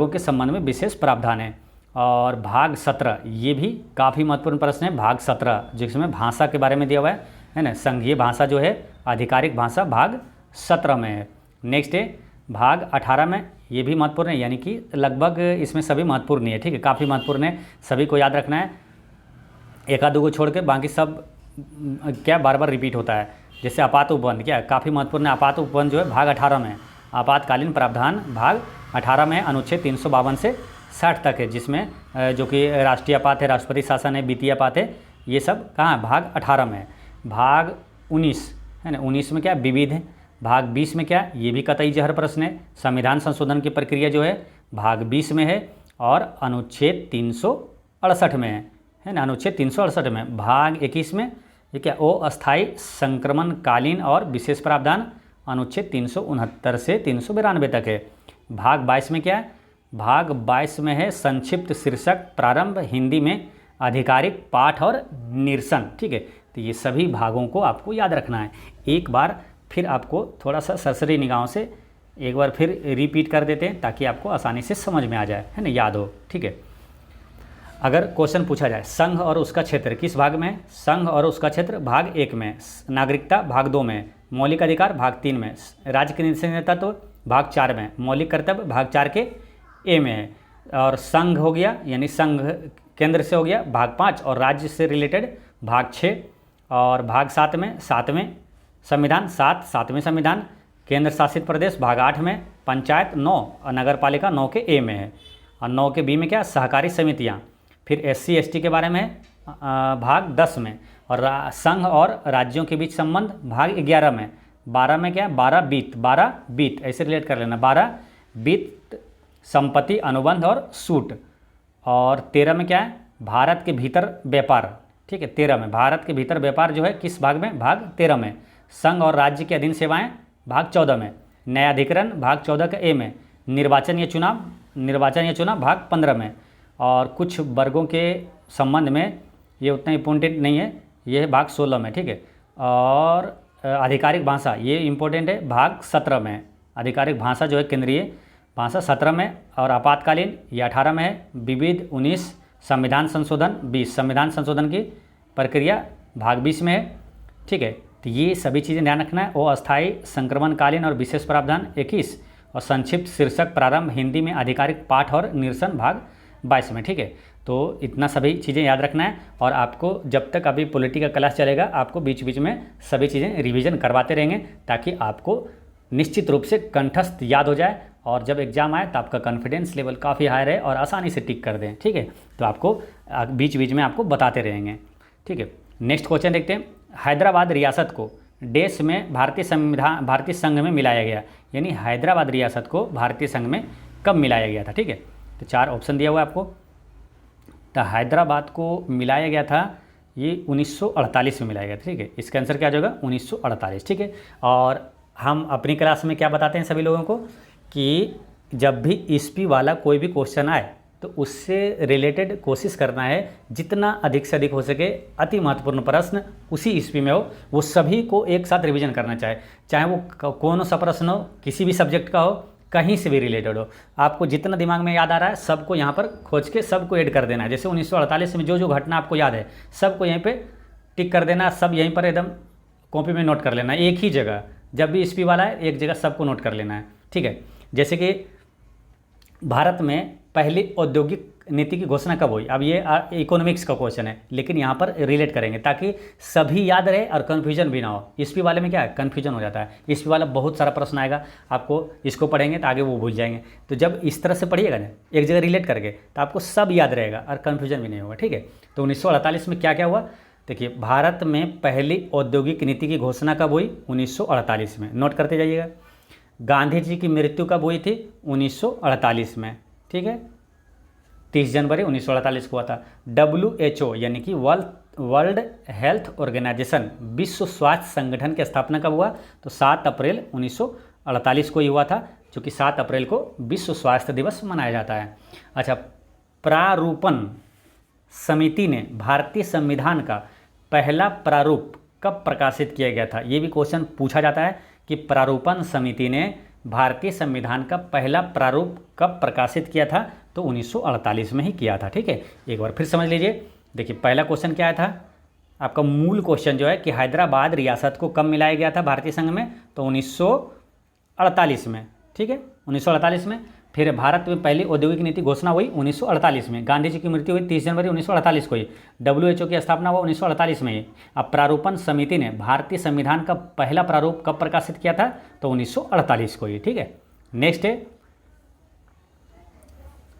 के संबंध में विशेष प्रावधान है। और भाग 17 ये भी काफ़ी महत्वपूर्ण प्रश्न है, भाग 17 जिसमें भाषा के बारे में दिया हुआ है ना, संघीय भाषा जो है आधिकारिक भाषा भाग 17 में है। नेक्स्ट है भाग 18 में, ये भी महत्वपूर्ण है, यानी कि लगभग इसमें सभी महत्वपूर्ण नहीं है, ठीक है, काफ़ी महत्वपूर्ण है, सभी को याद रखना है, एक आध दो को छोड़ के बाकी सब क्या बार बार रिपीट होता है। जैसे आपात उपबंध क्या काफ़ी महत्वपूर्ण है, आपात उपबंध जो है भाग 18 में, आपातकालीन प्रावधान भाग 18 में अनुच्छेद 352 से 60 तक है, जिसमें जो कि राष्ट्रीय आपात है, राष्ट्रपति शासन है, वित्तीय आपात है, ये सब कहाँ है, भाग 18 में है। भाग 19 है ना, 19 में क्या विविध है। भाग 20 में क्या, ये भी कतई जहर प्रश्न है, संविधान संशोधन की प्रक्रिया जो है भाग 20 में है, और अनुच्छेद 368 में है ना, अनुच्छेद 368 में। भाग 21 में ये क्या, अस्थायी संक्रमणकालीन और विशेष प्रावधान अनुच्छेद 369 से 392 तक है। भाग 22 में क्या है, भाग 22 में है संक्षिप्त शीर्षक प्रारंभ हिंदी में आधिकारिक पाठ और निरसन। ठीक है, तो ये सभी भागों को आपको याद रखना है। एक बार फिर आपको थोड़ा सा सरसरी निगाहों से एक बार फिर रिपीट कर देते हैं ताकि आपको आसानी से समझ में आ जाए, है ना, याद हो। ठीक है, अगर क्वेश्चन पूछा जाए संघ और उसका क्षेत्र किस भाग में है, संघ और उसका क्षेत्र भाग 1 में, नागरिकता भाग 2 में, मौलिक अधिकार भाग 3 में, राज्य के निश्चित तो भाग 4 में, मौलिक कर्तव्य भाग 4 के ए में है, और संघ हो गया यानी संघ केंद्र से हो गया भाग 5, और राज्य से रिलेटेड भाग 6, और भाग 7 में 7वें संविधान 7वें संविधान, केंद्र शासित प्रदेश भाग 8 में, पंचायत 9 और नगर पालिका 9 के ए में है, और 9 के बी में क्या, सहकारी समितियाँ। फिर SC ST के बारे में भाग 10 में, और संघ और राज्यों के बीच संबंध भाग 11 में, 12 में क्या, 12 बीत ऐसे रिलेट कर लेना, 12 बीत संपत्ति अनुबंध और सूट, और 13 में क्या है, भारत के भीतर व्यापार। ठीक है, 13 में भारत के भीतर व्यापार जो है किस भाग में, भाग 13 में, संघ और राज्य के अधीन सेवाएं भाग 14 में, न्यायाधिकरण भाग 14 का ए में, निर्वाचन या चुनाव भाग 15 में, और कुछ वर्गों के संबंध में ये उतना इम्पोर्टेंट नहीं है, ये है भाग 16 में। ठीक है, और आधिकारिक भाषा ये इम्पोर्टेंट है भाग 17 में, आधिकारिक भाषा जो है केंद्रीय भाषा 17 में, और आपातकालीन ये 18 में है, विविध 19, संविधान संशोधन 20, संविधान संशोधन की प्रक्रिया भाग 20 में है। ठीक है, तो ये सभी चीज़ें ध्यान रखना है। अस्थायी संक्रमणकालीन और विशेष प्रावधान 21, और संक्षिप्त शीर्षक प्रारंभ हिंदी में आधिकारिक पाठ और निरसन भाग 22 में। ठीक है, तो इतना सभी चीज़ें याद रखना है, और आपको जब तक अभी पॉलिटी का क्लास चलेगा आपको बीच बीच में सभी चीज़ें रिवीजन करवाते रहेंगे ताकि आपको निश्चित रूप से कंठस्थ याद हो जाए, और जब एग्जाम आए तो आपका कॉन्फिडेंस लेवल काफ़ी हाई रहे और आसानी से टिक कर दें। ठीक है, तो आपको बीच बीच में आपको बताते रहेंगे। ठीक है, नेक्स्ट क्वेश्चन देखते हैं। हैदराबाद रियासत को देश में भारतीय संघ में मिलाया गया, यानी हैदराबाद रियासत को भारतीय संघ में कब मिलाया गया था। ठीक है, तो 4 ऑप्शन दिया हुआ है आपको। तो हैदराबाद को मिलाया गया था ये 1948 में मिलाया गया था। ठीक है, इसका आंसर क्या हो जाएगा, 1948। ठीक है, और हम अपनी क्लास में क्या बताते हैं सभी लोगों को कि जब भी ईस्वी वाला कोई भी क्वेश्चन आए तो उससे रिलेटेड कोशिश करना है जितना अधिक से अधिक हो सके, अति महत्वपूर्ण प्रश्न उसी ईस्वी में हो वो सभी को एक साथ रिवीजन करना चाहे वो कौन सा प्रश्न हो, किसी भी सब्जेक्ट का हो, कहीं से भी रिलेटेड हो, आपको जितना दिमाग में याद आ रहा है सबको यहाँ पर खोज के सबको ऐड कर देना है। जैसे 1948 में जो घटना आपको याद है सबको यहीं पे टिक कर देना, सब यहीं पर एकदम कॉपी में नोट कर लेना है, एक ही जगह। जब भी ईस्वी वाला है एक जगह सबको नोट कर लेना है। ठीक है, जैसे कि भारत में पहली औद्योगिक नीति की घोषणा कब हुई, अब ये इकोनॉमिक्स का क्वेश्चन है लेकिन यहाँ पर रिलेट करेंगे ताकि सभी याद रहे और कन्फ्यूजन भी ना हो। ईस्वी वाले में क्या है, कन्फ्यूजन हो जाता है। ईस्वी वाला बहुत सारा प्रश्न आएगा, आपको इसको पढ़ेंगे तो आगे वो भूल जाएंगे, तो जब इस तरह से पढ़िएगा ना एक जगह रिलेट करके तो आपको सब याद रहेगा और कन्फ्यूजन भी नहीं होगा। ठीक है, तो 1948 में क्या क्या हुआ देखिए, भारत में पहली औद्योगिक नीति की घोषणा कब हुई, 1948 में, नोट करते जाइएगा। गांधी जी की मृत्यु कब हुई थी, 1948 में। ठीक है, 30 जनवरी 1948 को हुआ था। WHO यानी कि वर्ल्ड हेल्थ ऑर्गेनाइजेशन, विश्व स्वास्थ्य संगठन की स्थापना कब हुआ, तो 7 अप्रैल 1948 को ही हुआ था, जो कि 7 अप्रैल को विश्व स्वास्थ्य दिवस मनाया जाता है। अच्छा, प्रारूपण समिति ने भारतीय संविधान का पहला प्रारूप कब प्रकाशित किया गया था, ये भी क्वेश्चन पूछा जाता है कि प्रारूपण समिति ने भारतीय संविधान का पहला प्रारूप कब प्रकाशित किया था, तो 1948 में ही किया था। ठीक है, एक बार फिर समझ लीजिए। देखिए पहला क्वेश्चन क्या था आपका, मूल क्वेश्चन जो है कि हैदराबाद रियासत को कब मिलाया गया था भारतीय संघ में, तो 1948 में। ठीक है, 1948 में। फिर भारत में पहली औद्योगिक नीति घोषणा हुई 1948 में। गांधी जी की मृत्यु हुई 30 जनवरी 1948 को ही। WHO की स्थापना हुआ 1948 में ही। अब प्रारूपण समिति ने भारतीय संविधान का पहला प्रारूप कब प्रकाशित किया था, तो 1948 को ही। ठीक है, नेक्स्ट है,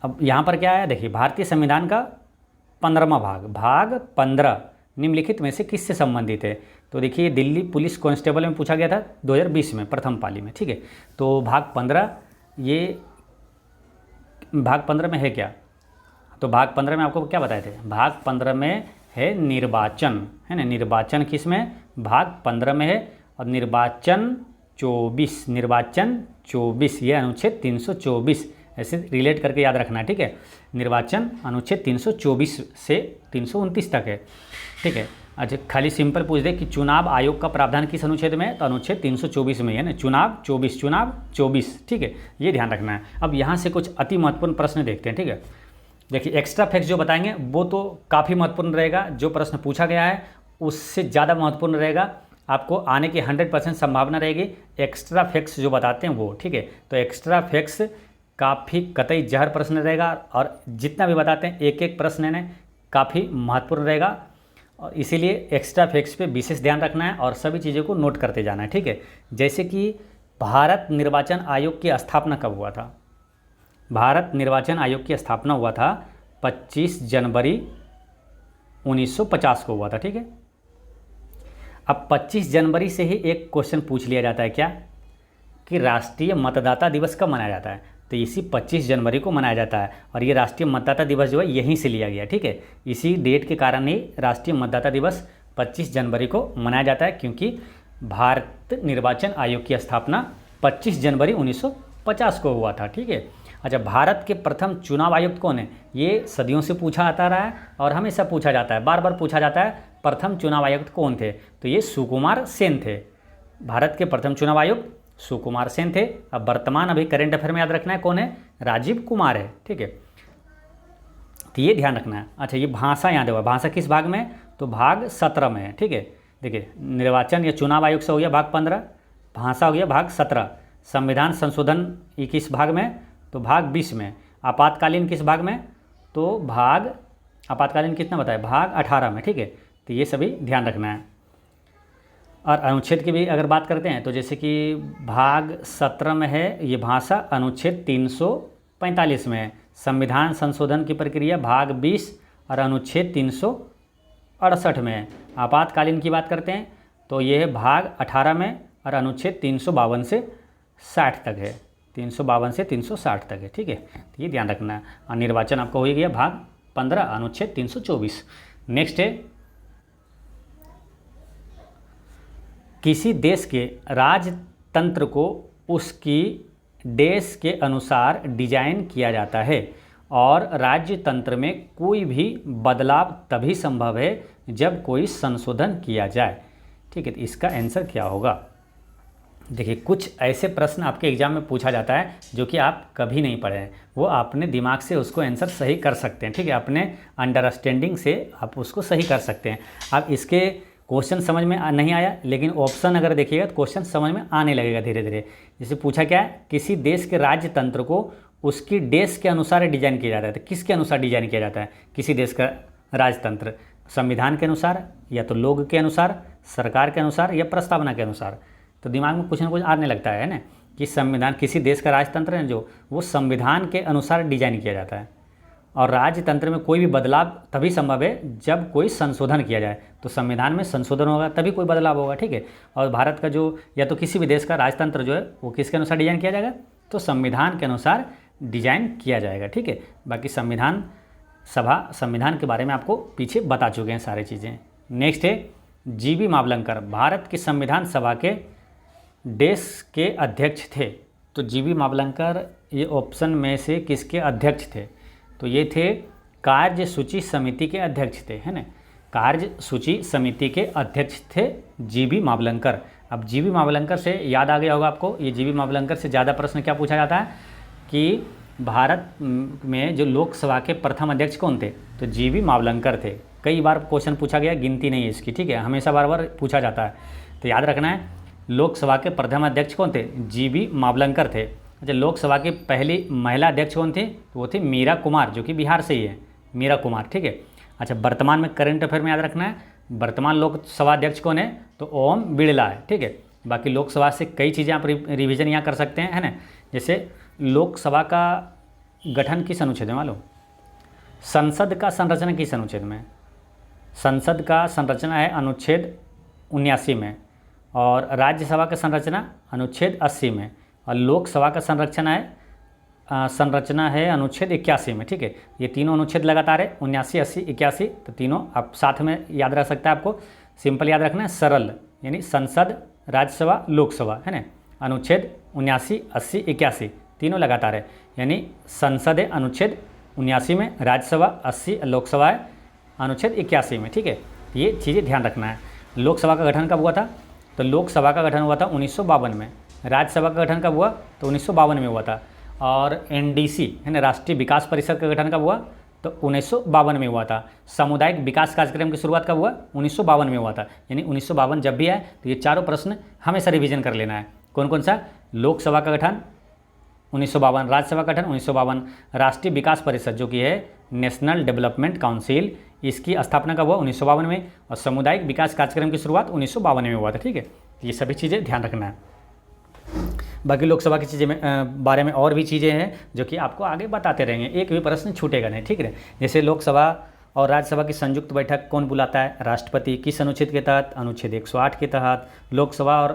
अब यहाँ पर क्या है देखिए, भारतीय संविधान का 15वां भाग 15 निम्नलिखित में से किससे संबंधित है, तो देखिए दिल्ली पुलिस कांस्टेबल में पूछा गया था 2020 में प्रथम पाली में। ठीक है, तो भाग 15 ये भाग 15 में है क्या, तो भाग 15 में आपको क्या बताए थे, भाग 15 में है निर्वाचन, है ना, निर्वाचन किस में, भाग 15 में है। और निर्वाचन 24, ये अनुच्छेद 324 ऐसे रिलेट करके याद रखना है, ठीक है। निर्वाचन अनुच्छेद 324 से 329 तक है, ठीक है। अच्छा, खाली सिंपल पूछ दे कि चुनाव आयोग का प्रावधान किस अनुच्छेद में है, तो अनुच्छेद 324 में है ना, चुनाव 24, ठीक है, ये ध्यान रखना है। अब यहाँ से कुछ अति महत्वपूर्ण प्रश्न देखते हैं, ठीक है। देखिए एक्स्ट्रा फैक्ट्स जो बताएंगे वो तो काफ़ी महत्वपूर्ण रहेगा, जो प्रश्न पूछा गया है उससे ज़्यादा महत्वपूर्ण रहेगा, आपको आने की 100% संभावना रहेगी। एक्स्ट्रा फैक्ट्स जो बताते हैं वो, ठीक है। तो एक्स्ट्रा फैक्ट्स काफ़ी कतई जहर प्रश्न रहेगा, और जितना भी बताते हैं एक एक प्रश्न है ना काफ़ी महत्वपूर्ण रहेगा, और इसीलिए एक्स्ट्रा फैक्ट्स पे विशेष ध्यान रखना है और सभी चीज़ों को नोट करते जाना है, ठीक है। जैसे कि भारत निर्वाचन आयोग की स्थापना कब हुआ था, भारत निर्वाचन आयोग की स्थापना हुआ था 25 जनवरी 1950 को हुआ था, ठीक है। अब 25 जनवरी से ही एक क्वेश्चन पूछ लिया जाता है क्या, कि राष्ट्रीय मतदाता दिवस कब मनाया जाता है, तो इसी 25 जनवरी को मनाया जाता है, और ये राष्ट्रीय मतदाता दिवस जो है यहीं से लिया गया, ठीक है। इसी डेट के कारण ही राष्ट्रीय मतदाता दिवस 25 जनवरी को मनाया जाता है, क्योंकि भारत निर्वाचन आयोग की स्थापना 25 जनवरी 1950 को हुआ था, ठीक है। अच्छा, भारत के प्रथम चुनाव आयुक्त कौन है, ये सदियों से पूछा आता रहा है और हमेशा पूछा जाता है, बार बार पूछा जाता है, प्रथम चुनाव आयुक्त कौन थे, तो ये सुकुमार सेन थे। भारत के प्रथम चुनाव आयुक्त सुकुमार सेन थे। अब वर्तमान अभी करेंट अफेयर में याद रखना है कौन है, राजीव कुमार है, ठीक है। तो ये ध्यान रखना है। अच्छा, ये भाषा याद होगा, भाषा किस भाग में, तो भाग 17 में है, ठीक है। देखिए निर्वाचन या चुनाव आयोग से हो गया भाग 15, भाषा हो गया भाग 17, संविधान संशोधन ये किस भाग में, तो भाग 20 में, आपातकालीन किस भाग में, तो भाग आपातकालीन कितना बताया, भाग 18 में, ठीक है। तो ये सभी ध्यान रखना है। और अनुच्छेद की भी अगर बात करते हैं तो जैसे कि भाग 17 में है ये भाषा, अनुच्छेद 345 में है, संविधान संशोधन की प्रक्रिया भाग 20 और अनुच्छेद 368 में है। आपातकालीन की बात करते हैं तो ये है भाग 18 में और अनुच्छेद 352 से 60 तक है, 352 से 360 तक है, ठीक है। तो ये ध्यान रखना है। और निर्वाचन आपका हो गया भाग 15 अनुच्छेद 324। नेक्स्ट है, किसी देश के राजतंत्र को उसकी देश के अनुसार डिजाइन किया जाता है और राज्यतंत्र में कोई भी बदलाव तभी संभव है जब कोई संशोधन किया जाए, ठीक है। तो इसका आंसर क्या होगा, देखिए कुछ ऐसे प्रश्न आपके एग्जाम में पूछा जाता है जो कि आप कभी नहीं पढ़े हैं, वो अपने दिमाग से उसको आंसर सही कर सकते हैं, ठीक है। अपने अंडरस्टैंडिंग से आप उसको सही कर सकते हैं। अब इसके क्वेश्चन समझ में नहीं आया, लेकिन ऑप्शन अगर देखिएगा तो क्वेश्चन समझ में आने लगेगा धीरे धीरे। जैसे पूछा क्या है, किसी देश के राज्यतंत्र को उसकी देश के अनुसार डिजाइन किया जाता है। तो किसके अनुसार डिजाइन किया जाता है किसी देश का राजतंत्र, संविधान के अनुसार या तो लोग के अनुसार, सरकार के अनुसार या प्रस्तावना के अनुसार। तो दिमाग में कुछ ना कुछ आने लगता है ना, कि संविधान किसी देश का राजतंत्र है जो वो संविधान के अनुसार डिजाइन किया जाता है, और राजतंत्र में कोई भी बदलाव तभी संभव है जब कोई संशोधन किया जाए। तो संविधान में संशोधन होगा तभी कोई बदलाव होगा, ठीक है। और भारत का जो या तो किसी भी देश का राजतंत्र जो है वो किसके अनुसार डिजाइन किया जाएगा, तो संविधान के अनुसार डिजाइन किया जाएगा, ठीक है। बाकी संविधान सभा संविधान के बारे में आपको पीछे बता चुके हैं सारी चीज़ें। नेक्स्ट है, जीबी मावलंकर भारत की संविधान सभा के देश के अध्यक्ष थे। तो जीबी मावलंकर ये ऑप्शन में से किसके अध्यक्ष थे, तो ये थे कार्य सूची समिति के अध्यक्ष थे, है ना। कार्य सूची समिति के अध्यक्ष थे जीबी मावलंकर। अब जीबी मावलंकर से याद आ गया होगा आपको, ये जीबी मावलंकर से ज़्यादा प्रश्न क्या पूछा जाता है कि भारत में जो लोकसभा के प्रथम अध्यक्ष कौन थे, तो जीबी मावलंकर थे। कई बार क्वेश्चन पूछा गया, गिनती नहीं है इसकी, ठीक है, हमेशा बार बार पूछा जाता है। तो याद रखना है, लोकसभा के प्रथम अध्यक्ष कौन थे, जीबी मावलंकर थे। अच्छा, लोकसभा की पहली महिला अध्यक्ष कौन थी, तो वो थी मीरा कुमार, जो कि बिहार से ही है, मीरा कुमार, ठीक है। अच्छा, वर्तमान में करंट अफेयर में याद रखना है, वर्तमान लोकसभा अध्यक्ष कौन है, तो ओम बिड़ला है, ठीक है। बाकी लोकसभा से कई चीज़ें आप रिवीजन यहाँ कर सकते हैं, है ना। जैसे लोकसभा का गठन किस अनुच्छेद में मालूम, संसद का संरचना किस अनुच्छेद में, संसद का संरचना है अनुच्छेद 79 में, और राज्यसभा का संरचना अनुच्छेद 80 में, और लोकसभा का संरचना है संरचना है अनुच्छेद 81 में, ठीक है। ये तीनों अनुच्छेद लगातार है, 79, 80, 81, तो तीनों आप साथ में याद रख सकते हैं। आपको सिंपल याद रखना है, सरल, यानी संसद, राज्यसभा, लोकसभा, है ना। अनुच्छेद 79, 80, 81 तीनों लगातार है, यानी संसद है अनुच्छेद 79 में, राज्यसभा 80, लोकसभा है अनुच्छेद 81 में, ठीक है। ये चीज़ें ध्यान रखना है। लोकसभा का गठन कब हुआ था? तो लोकसभा का गठन हुआ था 1952 में। राज्यसभा का गठन कब हुआ? तो 1952 में हुआ था। और एनडीसी है ना, राष्ट्रीय विकास परिषद का गठन कब हुआ? तो 1952 में हुआ था। सामुदायिक विकास कार्यक्रम की शुरुआत कब हुआ? 1952 में हुआ था। यानी 1952 जब भी आए तो ये चारों प्रश्न हमेशा रिवीजन कर लेना है। कौन कौन सा? लोकसभा का गठन 1952, राज्यसभा का गठन 1952, राष्ट्रीय विकास परिषद जो कि है नेशनल डेवलपमेंट काउंसिल, इसकी स्थापना कब हुआ? 1952 में। और सामुदायिक विकास कार्यक्रम की शुरुआत 1952 में हुआ था, ठीक है। ये सभी चीज़ें ध्यान रखना है। बाकी लोकसभा की चीज़ें में बारे में और भी चीज़ें हैं जो कि आपको आगे बताते रहेंगे, एक भी प्रश्न छूटेगा नहीं, ठीक है। जैसे लोकसभा और राज्यसभा की संयुक्त बैठक कौन बुलाता है? राष्ट्रपति। किस अनुच्छेद के तहत? अनुच्छेद 108 के तहत। लोकसभा और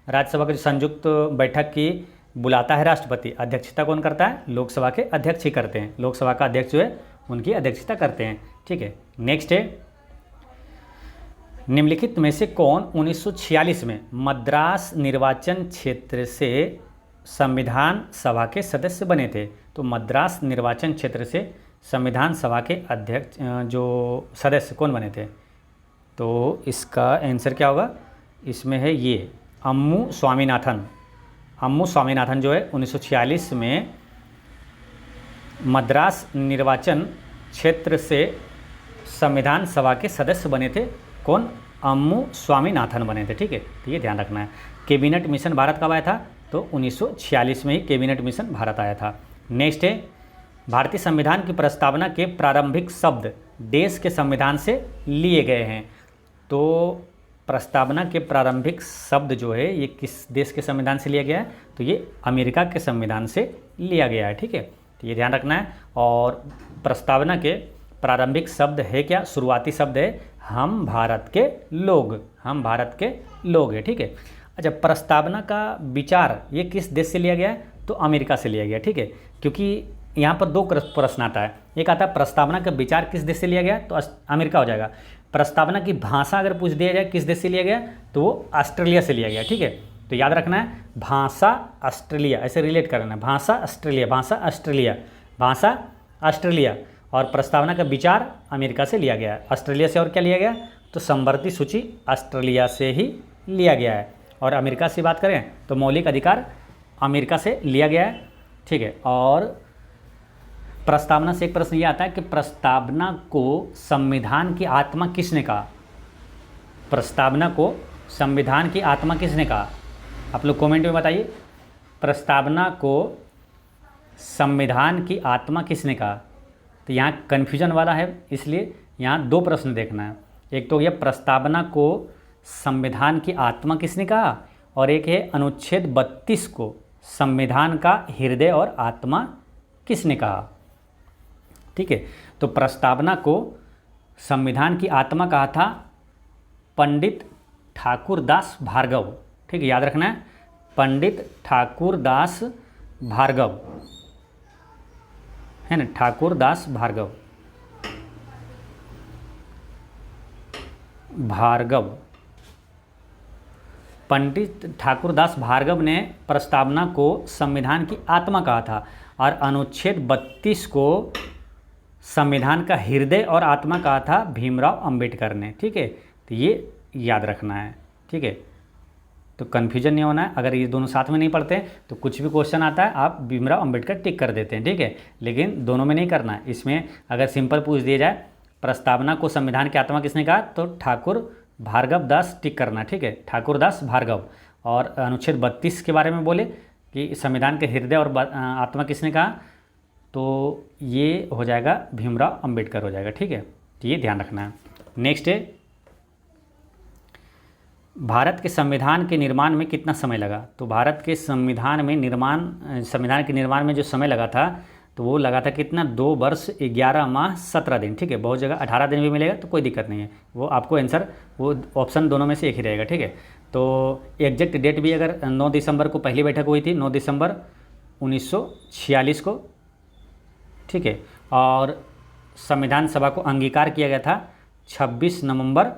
राज्यसभा की संयुक्त बैठक की बुलाता है राष्ट्रपति, अध्यक्षता कौन करता है? लोकसभा के अध्यक्ष ही करते हैं। लोकसभा का अध्यक्ष जो है उनकी अध्यक्षता करते हैं, ठीक है। नेक्स्ट है, निम्नलिखित में से कौन 1946 में मद्रास निर्वाचन क्षेत्र से संविधान सभा के सदस्य बने थे? तो मद्रास निर्वाचन क्षेत्र से संविधान सभा के अध्यक्ष जो सदस्य कौन बने थे? तो इसका आंसर क्या होगा? इसमें है ये अम्मू स्वामीनाथन। अम्मू स्वामीनाथन जो है 1946 में मद्रास निर्वाचन क्षेत्र से संविधान सभा के सदस्य बने थे। कौन? अम्मू स्वामीनाथन बने थे, ठीक है। तो ये ध्यान रखना है। कैबिनेट मिशन भारत कब आया था? तो 1946 में ही कैबिनेट मिशन भारत आया था। नेक्स्ट है, भारतीय संविधान की प्रस्तावना के प्रारंभिक शब्द देश के संविधान से लिए गए हैं। तो प्रस्तावना के प्रारंभिक शब्द जो है ये किस देश के संविधान से लिया गया है? तो ये अमेरिका के संविधान से लिया गया है, ठीक है। तो ये ध्यान रखना है। और प्रस्तावना के प्रारंभिक शब्द है क्या? शुरुआती शब्द है हम भारत के लोग, हम भारत के लोग है, ठीक है। अच्छा, प्रस्तावना का विचार ये किस देश से लिया गया है? तो अमेरिका से लिया गया, ठीक है। क्योंकि यहाँ पर दो प्रश्न आता है, एक आता है प्रस्तावना का विचार किस देश से लिया गया, तो अमेरिका हो जाएगा। प्रस्तावना की भाषा अगर पूछ दिया जाए किस देश से लिया गया, तो वो ऑस्ट्रेलिया से लिया गया, ठीक है। तो याद रखना है, भाषा ऑस्ट्रेलिया, ऐसे रिलेट करना है, भाषा ऑस्ट्रेलिया, भाषा ऑस्ट्रेलिया, भाषा ऑस्ट्रेलिया। और प्रस्तावना का विचार अमेरिका से लिया गया है। ऑस्ट्रेलिया से और क्या लिया गया? तो समवर्ती सूची ऑस्ट्रेलिया से ही लिया गया है। और अमेरिका से बात करें तो मौलिक अधिकार अमेरिका से लिया गया है, ठीक है। और प्रस्तावना से एक प्रश्न ये आता है कि प्रस्तावना को संविधान की आत्मा किसने कहा? प्रस्तावना को संविधान की आत्मा किसने कहा? आप लोग कमेंट में बताइए, प्रस्तावना को संविधान की आत्मा किसने कहा? तो यहाँ कन्फ्यूजन वाला है, इसलिए यहाँ दो प्रश्न देखना है। एक तो यह प्रस्तावना को संविधान की आत्मा किसने कहा, और एक है अनुच्छेद 32 को संविधान का हृदय और आत्मा किसने कहा, ठीक है। तो प्रस्तावना को संविधान की आत्मा कहा था पंडित ठाकुरदास भार्गव, ठीक है, याद रखना है, पंडित ठाकुरदास भार्गव, है ना, ठाकुरदास भार्गव, पंडित ठाकुरदास भार्गव ने प्रस्तावना को संविधान की आत्मा कहा था, और अनुच्छेद 32 को संविधान का हृदय और आत्मा कहा था भीमराव अंबेडकर ने, ठीक है। तो ये याद रखना है, ठीक है। तो कन्फ्यूजन नहीं होना है। अगर ये दोनों साथ में नहीं पढ़ते हैं तो कुछ भी क्वेश्चन आता है आप भीमराव अंबेडकर टिक कर देते हैं, ठीक है, लेकिन दोनों में नहीं करना है। इसमें अगर सिंपल पूछ दिया जाए प्रस्तावना को संविधान की आत्मा किसने कहा, तो ठाकुर भार्गव दास टिक करना, ठीक है, ठाकुरदास भार्गव। और अनुच्छेद 32 के बारे में बोले कि संविधान के हृदय और आत्मा किसने कहा, तो ये हो जाएगा भीमराव अंबेडकर हो जाएगा, ठीक है। तो ये ध्यान रखना है। नेक्स्ट है, भारत के संविधान के निर्माण में कितना समय लगा? तो भारत के संविधान के निर्माण में जो समय लगा था तो वो लगा था कितना, 2 वर्ष 11 माह 17 दिन, ठीक है। बहुत जगह 18 दिन भी मिलेगा तो कोई दिक्कत नहीं है, वो आपको आंसर वो ऑप्शन दोनों में से एक ही रहेगा, ठीक है। तो एग्जैक्ट डेट भी अगर 9 दिसंबर को पहली बैठक हुई थी, 9 दिसंबर 1946 को ठीक है। और संविधान सभा को अंगीकार किया गया था 26 नवंबर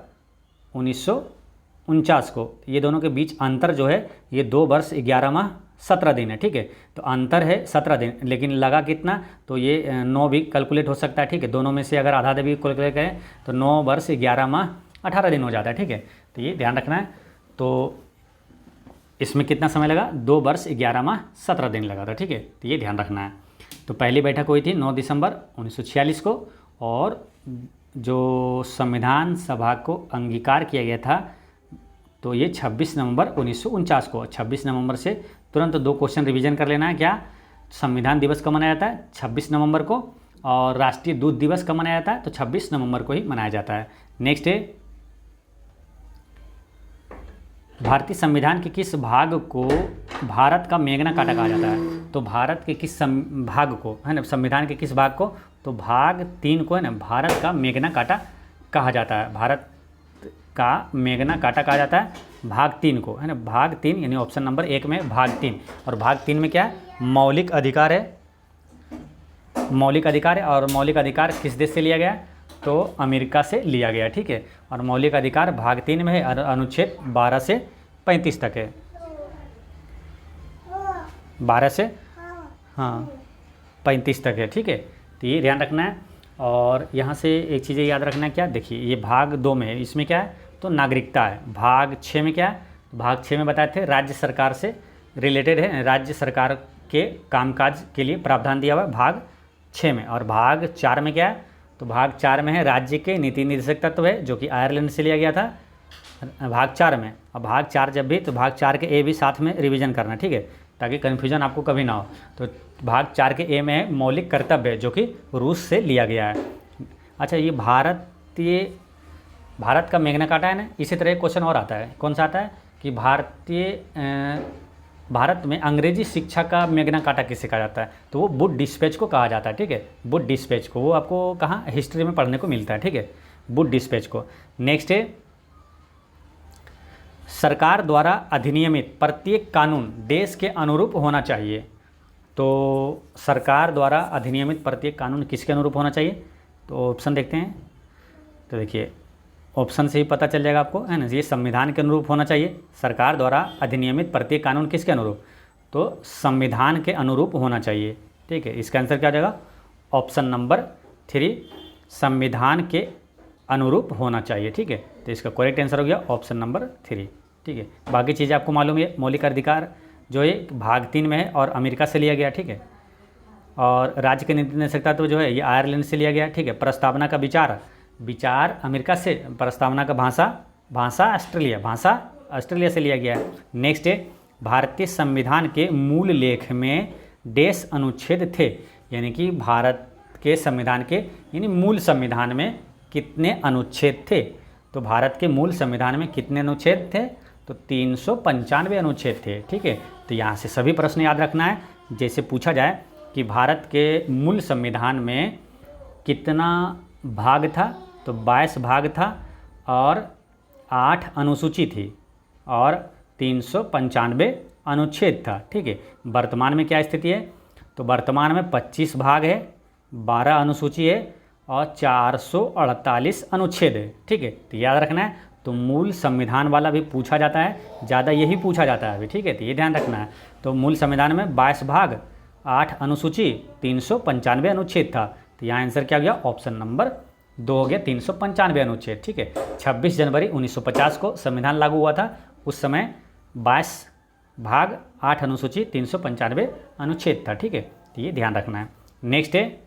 1949 को। ये दोनों के बीच अंतर जो है ये 2 वर्ष 11 माह 17 दिन है, ठीक है। तो अंतर है 17 दिन, लेकिन लगा कितना, तो ये 9 भी कैलकुलेट हो सकता है, ठीक है। दोनों में से अगर आधा आधा भी कैलकुलेट करें तो 9 वर्ष 11 माह 18 दिन हो जाता है, ठीक है। तो ये ध्यान रखना है। तो इसमें कितना समय लगा, 2 वर्ष 11 माह 17 दिन लगा था, ठीक है। तो ये ध्यान रखना है। तो पहली बैठक हुई थी 9 दिसंबर 1946 को, और जो संविधान सभा को अंगीकार किया गया था तो ये 26 नवंबर 1949 को। 26 नवंबर से तुरंत 2 क्वेश्चन रिवीजन कर लेना है। क्या, संविधान दिवस कब मनाया जाता है, 26 नवंबर को, और राष्ट्रीय दूध दिवस कब मनाया जाता है, तो 26 नवंबर को ही मनाया जाता है। नेक्स्ट है, भारतीय संविधान के किस भाग को भारत का मेगना काटा कहा जाता है। तो भारत के किस भाग को, है ना, संविधान के किस भाग को, तो भाग 3 को, है ना, भारत का मेगना काटा कहा जाता है। भारत का मेगना काटा कहा जाता है भाग 3 को, है ना। भाग 3 यानी ऑप्शन नंबर 1 में भाग 3। और भाग 3 में क्या है, मौलिक अधिकार है। मौलिक अधिकार है, और मौलिक अधिकार किस देश से लिया गया, तो अमेरिका से लिया गया, ठीक है। और मौलिक अधिकार भाग 3 में है, अनुच्छेद 12 से 35 तक है। 12 से 35 तक है, ठीक है। तो ये ध्यान रखना है। और यहाँ से एक चीज़ें याद रखना है, क्या, देखिए ये भाग 2 में है, इसमें क्या है, तो नागरिकता है। भाग 6 में क्या है, भाग 6 में बताए थे राज्य सरकार से रिलेटेड है, राज्य सरकार के कामकाज के लिए प्रावधान दिया हुआ है भाग 6 में। और भाग 4 में क्या है, तो भाग 4 में है राज्य के नीति निर्देशक तत्व है, जो कि आयरलैंड से लिया गया था भाग 4 में। और भाग 4 जब भी, तो भाग 4 के ए भी साथ में रिवीजन करना, ठीक है, ताकि कन्फ्यूजन आपको कभी ना हो। तो भाग 4 के ए में है मौलिक कर्तव्य, जो कि रूस से लिया गया है। अच्छा, ये भारत का मेगना काटा है ना। इसी तरह एक क्वेश्चन और आता है, कौन सा आता है, कि भारत में अंग्रेजी शिक्षा का मेगना काटा किसे कहा जाता है, तो वो वुड डिस्पैच को कहा जाता है, ठीक है। वुड डिस्पैच को, वो आपको कहाँ हिस्ट्री में पढ़ने को मिलता है, ठीक है, वुड डिस्पैच को। नेक्स्ट है, सरकार द्वारा अधिनियमित प्रत्येक कानून देश के अनुरूप होना चाहिए। तो सरकार द्वारा अधिनियमित प्रत्येक कानून किसके अनुरूप होना चाहिए, तो ऑप्शन देखते हैं। तो देखिए ऑप्शन से ही पता चल जाएगा आपको, है ना। ये संविधान के अनुरूप होना चाहिए। सरकार द्वारा अधिनियमित प्रत्येक कानून किसके अनुरूप, तो संविधान के अनुरूप होना चाहिए, ठीक है। इसका आंसर क्या हो जाएगा, ऑप्शन नंबर 3, संविधान के अनुरूप होना चाहिए, ठीक है। तो इसका करेक्ट आंसर हो गया ऑप्शन नंबर 3, ठीक है। बाकी चीज़ें आपको मालूम है, मौलिक अधिकार जो है भाग 3 में है और अमेरिका से लिया गया, ठीक है। और राज्य के नीति निर्देशकता तो जो है ये आयरलैंड से लिया गया, ठीक है। प्रस्तावना का विचार अमेरिका से, प्रस्तावना का भाषा ऑस्ट्रेलिया से लिया गया है। नेक्स्ट है, भारतीय संविधान के मूल लेख में डेश अनुच्छेद थे, यानी कि भारत के संविधान के यानी मूल संविधान में कितने अनुच्छेद थे। तो भारत के मूल संविधान में कितने अनुच्छेद थे, तो 395 अनुच्छेद थे, ठीक है। तो यहाँ से सभी प्रश्न याद रखना है। जैसे पूछा जाए कि भारत के मूल संविधान में कितना भाग था, तो 22 भाग था और 8 अनुसूची थी और 395 अनुच्छेद था, ठीक है। वर्तमान में क्या स्थिति है, तो वर्तमान में 25 भाग है, 12 अनुसूची है और 448 अनुच्छेद है, ठीक है। तो याद रखना है। तो मूल संविधान वाला भी पूछा जाता है, ज़्यादा यही पूछा जाता है अभी, ठीक है। तो ये ध्यान रखना है। तो मूल संविधान में 22 भाग, 8 अनुसूची, 395 अनुच्छेद था। तो यहाँ आंसर क्या हो गया, ऑप्शन नंबर 2 हो गया, 395 अनुच्छेद, ठीक है। 26 जनवरी 1950 को संविधान लागू हुआ था। उस समय 22 भाग, 8 अनुसूची, 395 अनुच्छेद था, ठीक है। तो ये ध्यान रखना है। नेक्स्ट है,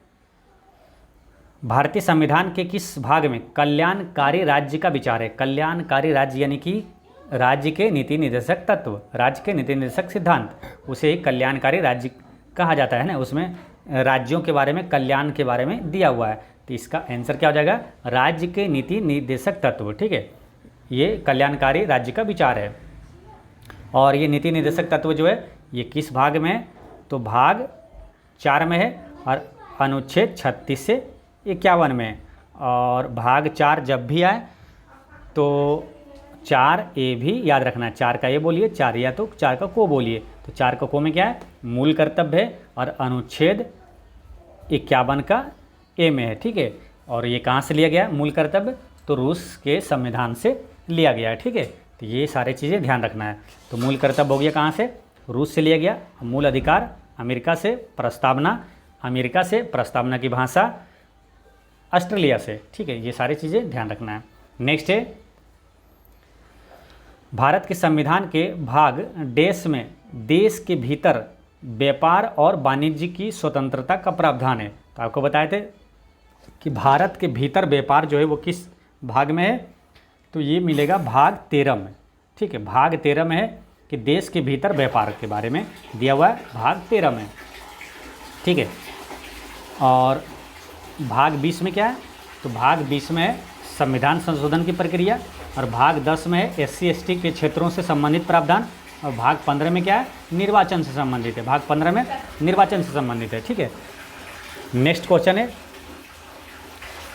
भारतीय संविधान के किस भाग में कल्याणकारी राज्य का विचार है। कल्याणकारी राज्य यानी कि राज्य के नीति निर्देशक तत्व, राज्य के नीति निर्देशक सिद्धांत, उसे ही कल्याणकारी राज्य कहा जाता है ना। उसमें राज्यों के बारे में, कल्याण के बारे में दिया हुआ है। तो इसका आंसर क्या हो जाएगा, राज्य के नीति निर्देशक तत्व, ठीक है। ये कल्याणकारी राज्य का विचार है। और ये नीति निर्देशक तत्व जो है ये किस भाग में है, तो भाग 4 में है और अनुच्छेद 36 से 51 में। और भाग 4 जब भी आए तो 4A भी याद रखना है। 4 का ए बोलिए, 4 या तो 4 का को बोलिए। तो 4 का को में क्या है, मूल कर्तव्य है और अनुच्छेद 1951 का ए में है, ठीक है। और ये कहाँ से लिया गया मूल कर्तव्य, तो रूस के संविधान से लिया गया है, ठीक है। तो ये सारी चीज़ें ध्यान रखना है। तो मूल कर्तव्य हो गया कहाँ से, रूस से लिया गया। मूल अधिकार अमेरिका से, प्रस्तावना अमेरिका से, प्रस्तावना की भाषा ऑस्ट्रेलिया से, ठीक है। ये सारी चीज़ें ध्यान रखना है। नेक्स्ट है, भारत के संविधान के भाग देश में देश के भीतर व्यापार और वाणिज्य की स्वतंत्रता का प्रावधान है। तो आपको बताए थे कि भारत के भीतर व्यापार जो है वो किस भाग में है, तो ये मिलेगा भाग 13 में, ठीक है। भाग 13 में है कि देश के भीतर व्यापार के बारे में दिया हुआ है, भाग 13 में, ठीक है। और भाग 20 में क्या है, तो भाग 20 में है संविधान संशोधन की प्रक्रिया, और भाग 10 में है SC ST के क्षेत्रों से संबंधित प्रावधान, और भाग 15 में क्या है, निर्वाचन से संबंधित है। भाग 15 में निर्वाचन से संबंधित है, ठीक है। नेक्स्ट क्वेश्चन है,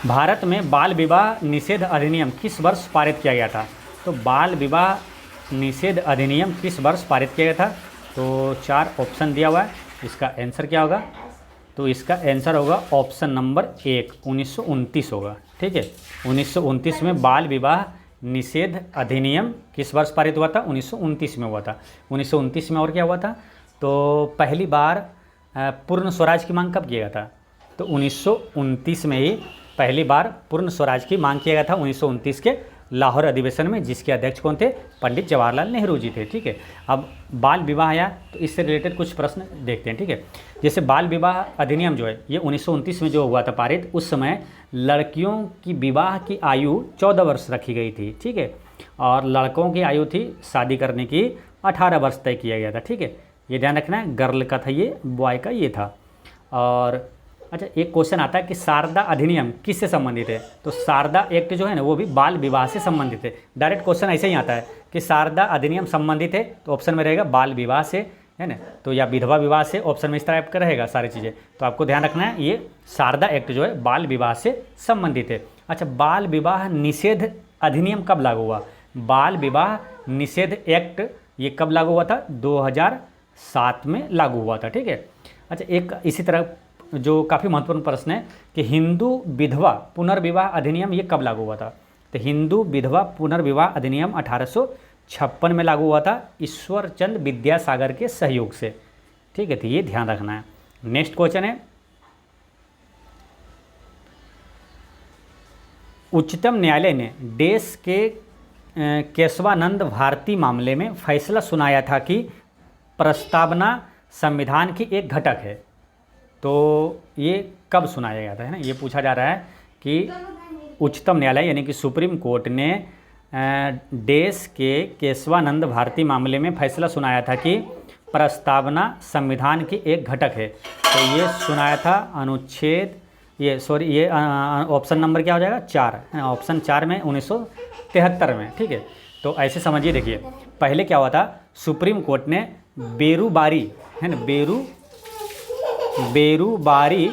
भारत में बाल विवाह निषेध अधिनियम किस वर्ष पारित किया गया था। तो बाल विवाह निषेध अधिनियम किस वर्ष पारित किया गया था, तो 4 ऑप्शन दिया हुआ है। इसका आंसर क्या होगा, तो इसका आंसर होगा ऑप्शन नंबर 1, 1929 होगा, ठीक है। 1929 में बाल विवाह निषेध अधिनियम किस वर्ष पारित हुआ था, 1929 में हुआ था। 1929 में और क्या हुआ था, तो पहली बार पूर्ण स्वराज की मांग कब किया गया था, तो 1929 में ही पहली बार पूर्ण स्वराज की मांग किया गया था, 1929 के लाहौर अधिवेशन में, जिसके अध्यक्ष कौन थे, पंडित जवाहरलाल नेहरू जी थे, ठीक है। अब बाल विवाह आया तो इससे रिलेटेड कुछ प्रश्न देखते हैं, ठीक है। जैसे बाल विवाह अधिनियम जो है ये 1929 में जो हुआ था पारित, उस समय लड़कियों की विवाह की आयु 14 वर्ष रखी गई थी, ठीक है। और लड़कों की आयु थी शादी करने की 18 वर्ष तय किया गया था, ठीक है। ये ध्यान रखना है, गर्ल का था ये, बॉय का ये था। और अच्छा, एक क्वेश्चन आता है कि शारदा अधिनियम किससे संबंधित है, तो शारदा एक्ट जो है ना वो भी बाल विवाह से संबंधित है। डायरेक्ट क्वेश्चन ऐसे ही आता है कि शारदा अधिनियम संबंधित है, तो ऑप्शन में रहेगा बाल विवाह से, है ना, तो या विधवा विवाह से, ऑप्शन में इस टाइप का रहेगा सारी चीज़ें। तो आपको ध्यान रखना है ये शारदा एक्ट जो है बाल विवाह से संबंधित है। अच्छा, बाल विवाह निषेध अधिनियम कब लागू हुआ, बाल विवाह निषेध एक्ट ये कब लागू हुआ था, 2007 में लागू हुआ था, ठीक है। अच्छा, एक इसी तरह जो काफ़ी महत्वपूर्ण प्रश्न है कि हिंदू विधवा पुनर्विवाह अधिनियम ये कब लागू हुआ था, तो हिंदू विधवा पुनर्विवाह अधिनियम 1856 में लागू हुआ था, ईश्वरचंद विद्यासागर के सहयोग से, ठीक है। तो ये ध्यान रखना है। नेक्स्ट क्वेश्चन है, उच्चतम न्यायालय ने देश के केशवानंद भारती मामले में फैसला सुनाया था कि प्रस्तावना संविधान की एक घटक है। तो ये कब सुनाया गया था, है ना, ये पूछा जा रहा है कि उच्चतम न्यायालय यानी कि सुप्रीम कोर्ट ने देश के केशवानंद भारती मामले में फैसला सुनाया था कि प्रस्तावना संविधान की एक घटक है। तो ये सुनाया था अनुच्छेद ये ऑप्शन नंबर क्या हो जाएगा, 4, ऑप्शन 4 में 1973 में, ठीक है। तो ऐसे समझिए, देखिए पहले क्या हुआ था, सुप्रीम कोर्ट ने बेरूबारी, है ना, बेरूबारी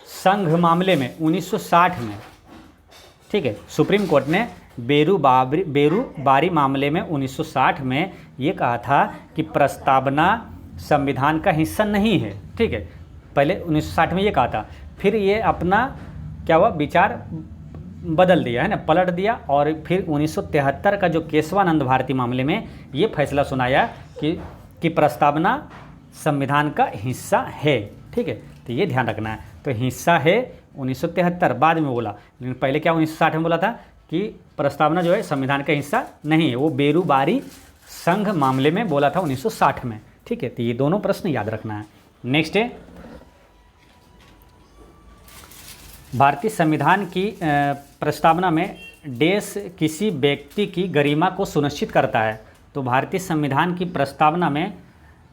संघ मामले में 1960 में, ठीक है, सुप्रीम कोर्ट ने बेरूबारी मामले में 1960 में ये कहा था कि प्रस्तावना संविधान का हिस्सा नहीं है, ठीक है। पहले 1960 में ये कहा था, फिर ये अपना क्या हुआ, विचार बदल दिया, है ना, पलट दिया, और फिर 1973 का जो केशवानंद भारती मामले में ये फैसला सुनाया कि प्रस्तावना संविधान का हिस्सा है, ठीक है। तो ये ध्यान रखना है। तो हिस्सा है 1973 बाद में बोला, लेकिन पहले क्या 1960 में बोला था कि प्रस्तावना जो है संविधान का हिस्सा नहीं है, वो बेरूबारी संघ मामले में बोला था 1960 में, ठीक है। तो ये दोनों प्रश्न याद रखना है। नेक्स्ट है, भारतीय संविधान की प्रस्तावना में देश किसी व्यक्ति की गरिमा को सुनिश्चित करता है। तो भारतीय संविधान की प्रस्तावना में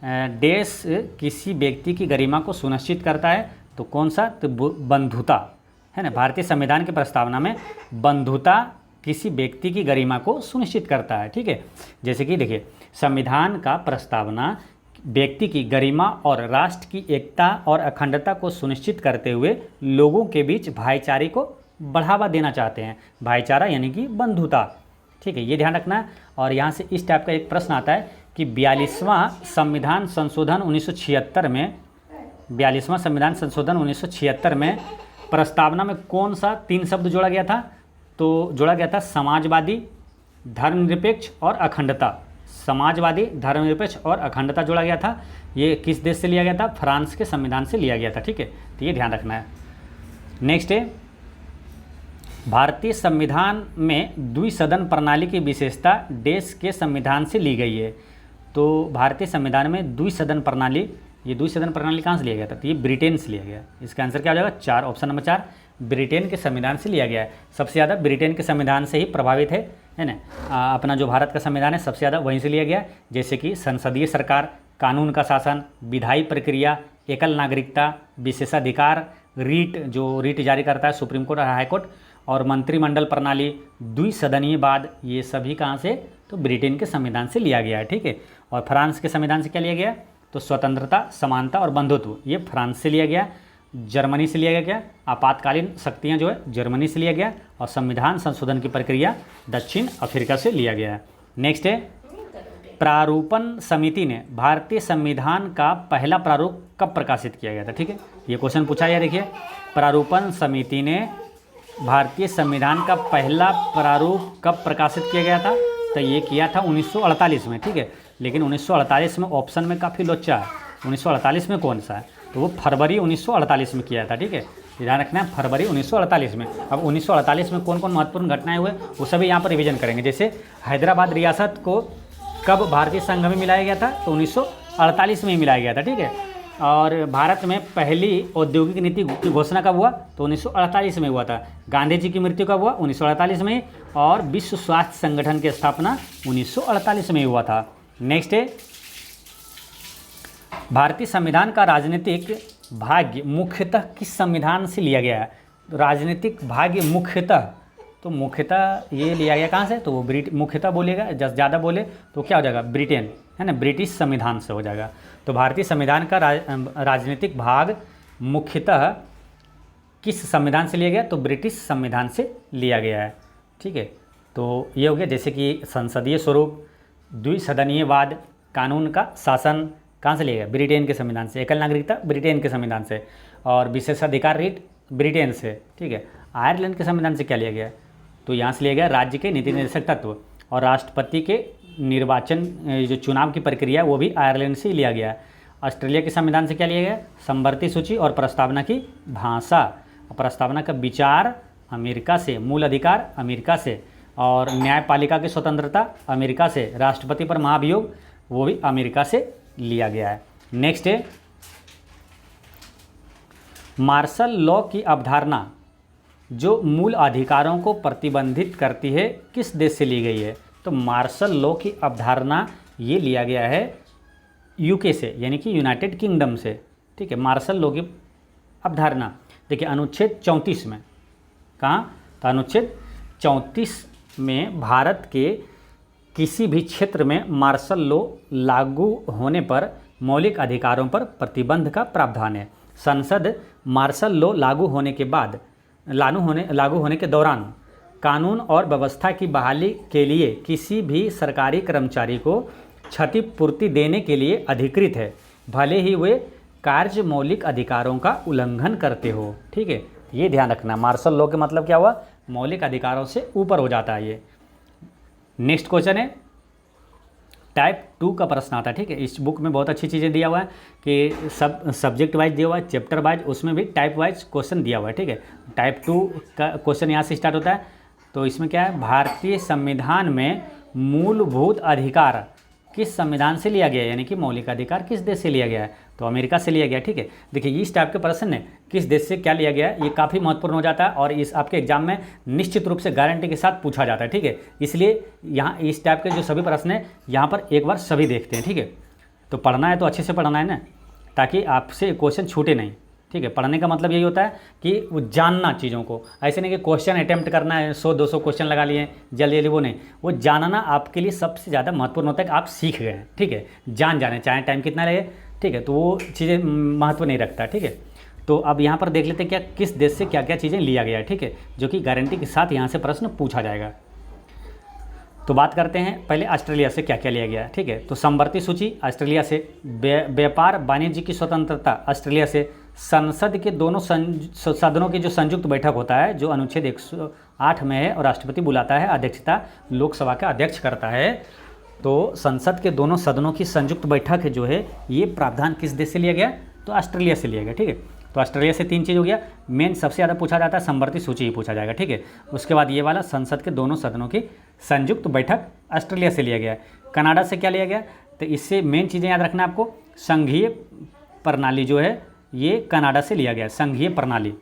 देश किसी व्यक्ति की गरिमा को सुनिश्चित करता है, तो कौन सा, तो बंधुता, है ना। भारतीय संविधान की प्रस्तावना में बंधुता किसी व्यक्ति की गरिमा को सुनिश्चित करता है, ठीक है। जैसे कि देखिए, संविधान का प्रस्तावना व्यक्ति की गरिमा और राष्ट्र की एकता और अखंडता को सुनिश्चित करते हुए लोगों के बीच भाईचारे को बढ़ावा देना चाहते हैं। भाईचारा यानी कि बंधुता, ठीक है, ये ध्यान रखना है। और यहाँ से इस टाइप का एक प्रश्न आता है कि 42वां संविधान संशोधन 1976 में 42वां संविधान संशोधन 1976 में प्रस्तावना में कौन सा 3 शब्द जोड़ा गया था? तो जोड़ा गया था समाजवादी, धर्मनिरपेक्ष और अखंडता। समाजवादी, धर्मनिरपेक्ष और अखंडता जोड़ा गया था। ये किस देश से लिया गया था? फ्रांस के संविधान से लिया गया था। ठीक है, तो ये ध्यान रखना है। नेक्स्ट है, भारतीय संविधान में द्विसदन प्रणाली की विशेषता देश के संविधान से ली गई है। तो भारतीय संविधान में द्विसदन प्रणाली, ये द्विसदन प्रणाली कहाँ से लिया गया था? तो ये ब्रिटेन से लिया गया। इसका आंसर क्या हो जाएगा? 4, ऑप्शन नंबर 4 ब्रिटेन के संविधान से लिया गया है। सबसे ज़्यादा ब्रिटेन के संविधान से ही प्रभावित है ना। अपना जो भारत का संविधान है सबसे ज़्यादा वहीं से लिया गया, जैसे कि संसदीय सरकार, कानून का शासन, विधायी प्रक्रिया, एकल नागरिकता, विशेषाधिकार, रीट, जो रीट जारी करता है सुप्रीम कोर्ट और हाई कोर्ट, और मंत्रिमंडल प्रणाली, द्विसदनीयवाद, ये सभी कहाँ से? तो ब्रिटेन के संविधान से लिया गया है। ठीक है, और फ्रांस के संविधान से क्या लिया गया? तो स्वतंत्रता, समानता और बंधुत्व, ये फ्रांस से लिया गया। जर्मनी से लिया गया। आपातकालीन शक्तियाँ जो है जर्मनी से लिया गया, और संविधान संशोधन की प्रक्रिया दक्षिण अफ्रीका से लिया गया है। नेक्स्ट है, प्रारूपण समिति ने भारतीय संविधान का पहला प्रारूप कब प्रकाशित किया गया था? ठीक है, ये क्वेश्चन पूछा है। देखिए, प्रारूपण समिति ने भारतीय संविधान का पहला प्रारूप कब प्रकाशित किया गया था? तो ये किया था 1948 में। ठीक है, लेकिन 1948 में ऑप्शन में काफ़ी लोचा है। 1948 में कौन सा है? तो वो फरवरी 1948 में किया था। ठीक है, ध्यान रखना है, फरवरी 1948 में। अब 1948 में कौन कौन महत्वपूर्ण घटनाएं हुए वो सभी यहाँ पर रिवीजन करेंगे। जैसे हैदराबाद रियासत को कब भारतीय संघ में मिलाया गया था? तो 1948 में ही मिलाया गया था। ठीक है, और भारत में पहली औद्योगिक नीति की घोषणा कब हुआ? तो 1948 में हुआ था। गांधी जी की मृत्यु कब हुआ? 1948 में। और विश्व स्वास्थ्य संगठन की स्थापना 1948 में हुआ था। नेक्स्ट है, भारतीय संविधान का राजनीतिक भाग्य मुख्यतः किस संविधान से लिया गया है? राजनीतिक भाग्य मुख्यतः, तो मुख्यतः ये लिया गया कहाँ से? तो वो मुख्यतः बोलेगा, ज़्यादा बोले तो क्या हो जाएगा? ब्रिटेन, है ना, ब्रिटिश संविधान से हो जाएगा। तो भारतीय संविधान का राजनीतिक भाग मुख्यतः किस संविधान से लिया गया? तो ब्रिटिश संविधान से लिया गया है। ठीक है, तो ये हो गया, जैसे कि संसदीय स्वरूप, द्विसदनीयवाद, कानून का शासन कहाँ से लिया गया? ब्रिटेन के संविधान से। एकल नागरिकता ब्रिटेन के संविधान से, और विशेषाधिकार रीट ब्रिटेन से। ठीक है, आयरलैंड के संविधान से क्या लिया गया? तो यहाँ से लिया गया राज्य के नीति निर्देशक तत्व, और राष्ट्रपति के निर्वाचन जो चुनाव की प्रक्रिया वो भी आयरलैंड से ही लिया गया। ऑस्ट्रेलिया के संविधान से क्या लिया गया? संवर्ती सूची और प्रस्तावना की भाषा, प्रस्तावना का विचार अमेरिका से, मूल अधिकार अमेरिका से, और न्यायपालिका की स्वतंत्रता अमेरिका से, राष्ट्रपति पर महाभियोग वो भी अमेरिका से लिया गया है। नेक्स्ट है, मार्शल लॉ की अवधारणा जो मूल अधिकारों को प्रतिबंधित करती है किस देश से ली गई है? तो मार्शल लॉ की अवधारणा ये लिया गया है यूके से, यानी कि यूनाइटेड किंगडम से। ठीक है, मार्शल लॉ की अवधारणा देखिए अनुच्छेद 34 में, कहाँ? तो अनुच्छेद 34 में भारत के किसी भी क्षेत्र में मार्शल लॉ लागू होने पर मौलिक अधिकारों पर प्रतिबंध का प्रावधान है। संसद मार्शल लॉ लागू होने के बाद लागू होने के दौरान कानून और व्यवस्था की बहाली के लिए किसी भी सरकारी कर्मचारी को क्षतिपूर्ति देने के लिए अधिकृत है, भले ही वे कार्य मौलिक अधिकारों का उल्लंघन करते हो। ठीक है, ये ध्यान रखना। मार्शल लॉ के मतलब क्या हुआ? मौलिक अधिकारों से ऊपर हो जाता है ये। नेक्स्ट क्वेश्चन है, टाइप 2 का प्रश्न आता है। ठीक है, इस बुक में बहुत अच्छी चीज़ें दिया हुआ है कि सब सब्जेक्ट वाइज दिया हुआ है, चैप्टर वाइज, उसमें भी टाइप वाइज क्वेश्चन दिया हुआ है। ठीक है, टाइप 2 का क्वेश्चन यहाँ से स्टार्ट होता है। तो इसमें क्या है? भारतीय संविधान में मूलभूत अधिकार किस संविधान से लिया गया है, यानी कि मौलिक अधिकार किस देश से लिया गया है? तो अमेरिका से लिया गया। ठीक है, देखिए इस टाइप के प्रश्न ने किस देश से क्या लिया गया है ये काफ़ी महत्वपूर्ण हो जाता है, और इस आपके एग्जाम में निश्चित रूप से गारंटी के साथ पूछा जाता है। ठीक है, इसलिए यहाँ इस टाइप के जो सभी प्रश्न हैं यहाँ पर एक बार सभी देखते हैं। ठीक है, तो पढ़ना है तो अच्छे से पढ़ना है ना, ताकि आपसे क्वेश्चन छूटे नहीं। ठीक है, पढ़ने का मतलब यही होता है कि वो जानना चीज़ों को, ऐसे नहीं कि क्वेश्चन अटेम्प्ट करना है, 100-200 क्वेश्चन लगा लिए जल्दी जल्दी, वो नहीं। वो जानना आपके लिए सबसे ज़्यादा महत्वपूर्ण होता है कि आप सीख गए हैं। ठीक है, जान जाने, चाहे टाइम कितना लगे। ठीक है, तो वो चीज़ें महत्व नहीं रखता। ठीक है, तो अब यहाँ पर देख लेते हैं क्या किस देश से क्या क्या चीज़ें लिया गया है। ठीक है, जो कि गारंटी के साथ यहाँ से प्रश्न पूछा जाएगा। तो बात करते हैं पहले ऑस्ट्रेलिया से क्या क्या लिया गया है। ठीक है, तो समवर्ती सूची ऑस्ट्रेलिया से, व्यापार वाणिज्य की स्वतंत्रता ऑस्ट्रेलिया से, संसद के दोनों सदनों की जो संयुक्त बैठक होता है जो अनुच्छेद 108 में है और राष्ट्रपति बुलाता है, अध्यक्षता लोकसभा का अध्यक्ष करता है। तो संसद के दोनों सदनों की संयुक्त बैठक जो है ये प्रावधान किस देश से लिया गया? तो ऑस्ट्रेलिया से लिया गया। ठीक है, तो ऑस्ट्रेलिया से 3 चीज़ हो गया। मेन सबसे ज़्यादा पूछा जाता है समवर्ती सूची ही पूछा जाएगा। ठीक है, उसके बाद ये वाला संसद के दोनों सदनों की संयुक्त बैठक ऑस्ट्रेलिया से लिया गया। कनाडा से क्या लिया गया? तो इससे मेन चीज़ें याद रखना आपको, संघीय प्रणाली जो है ये कनाडा से लिया गया, संघीय प्रणाली।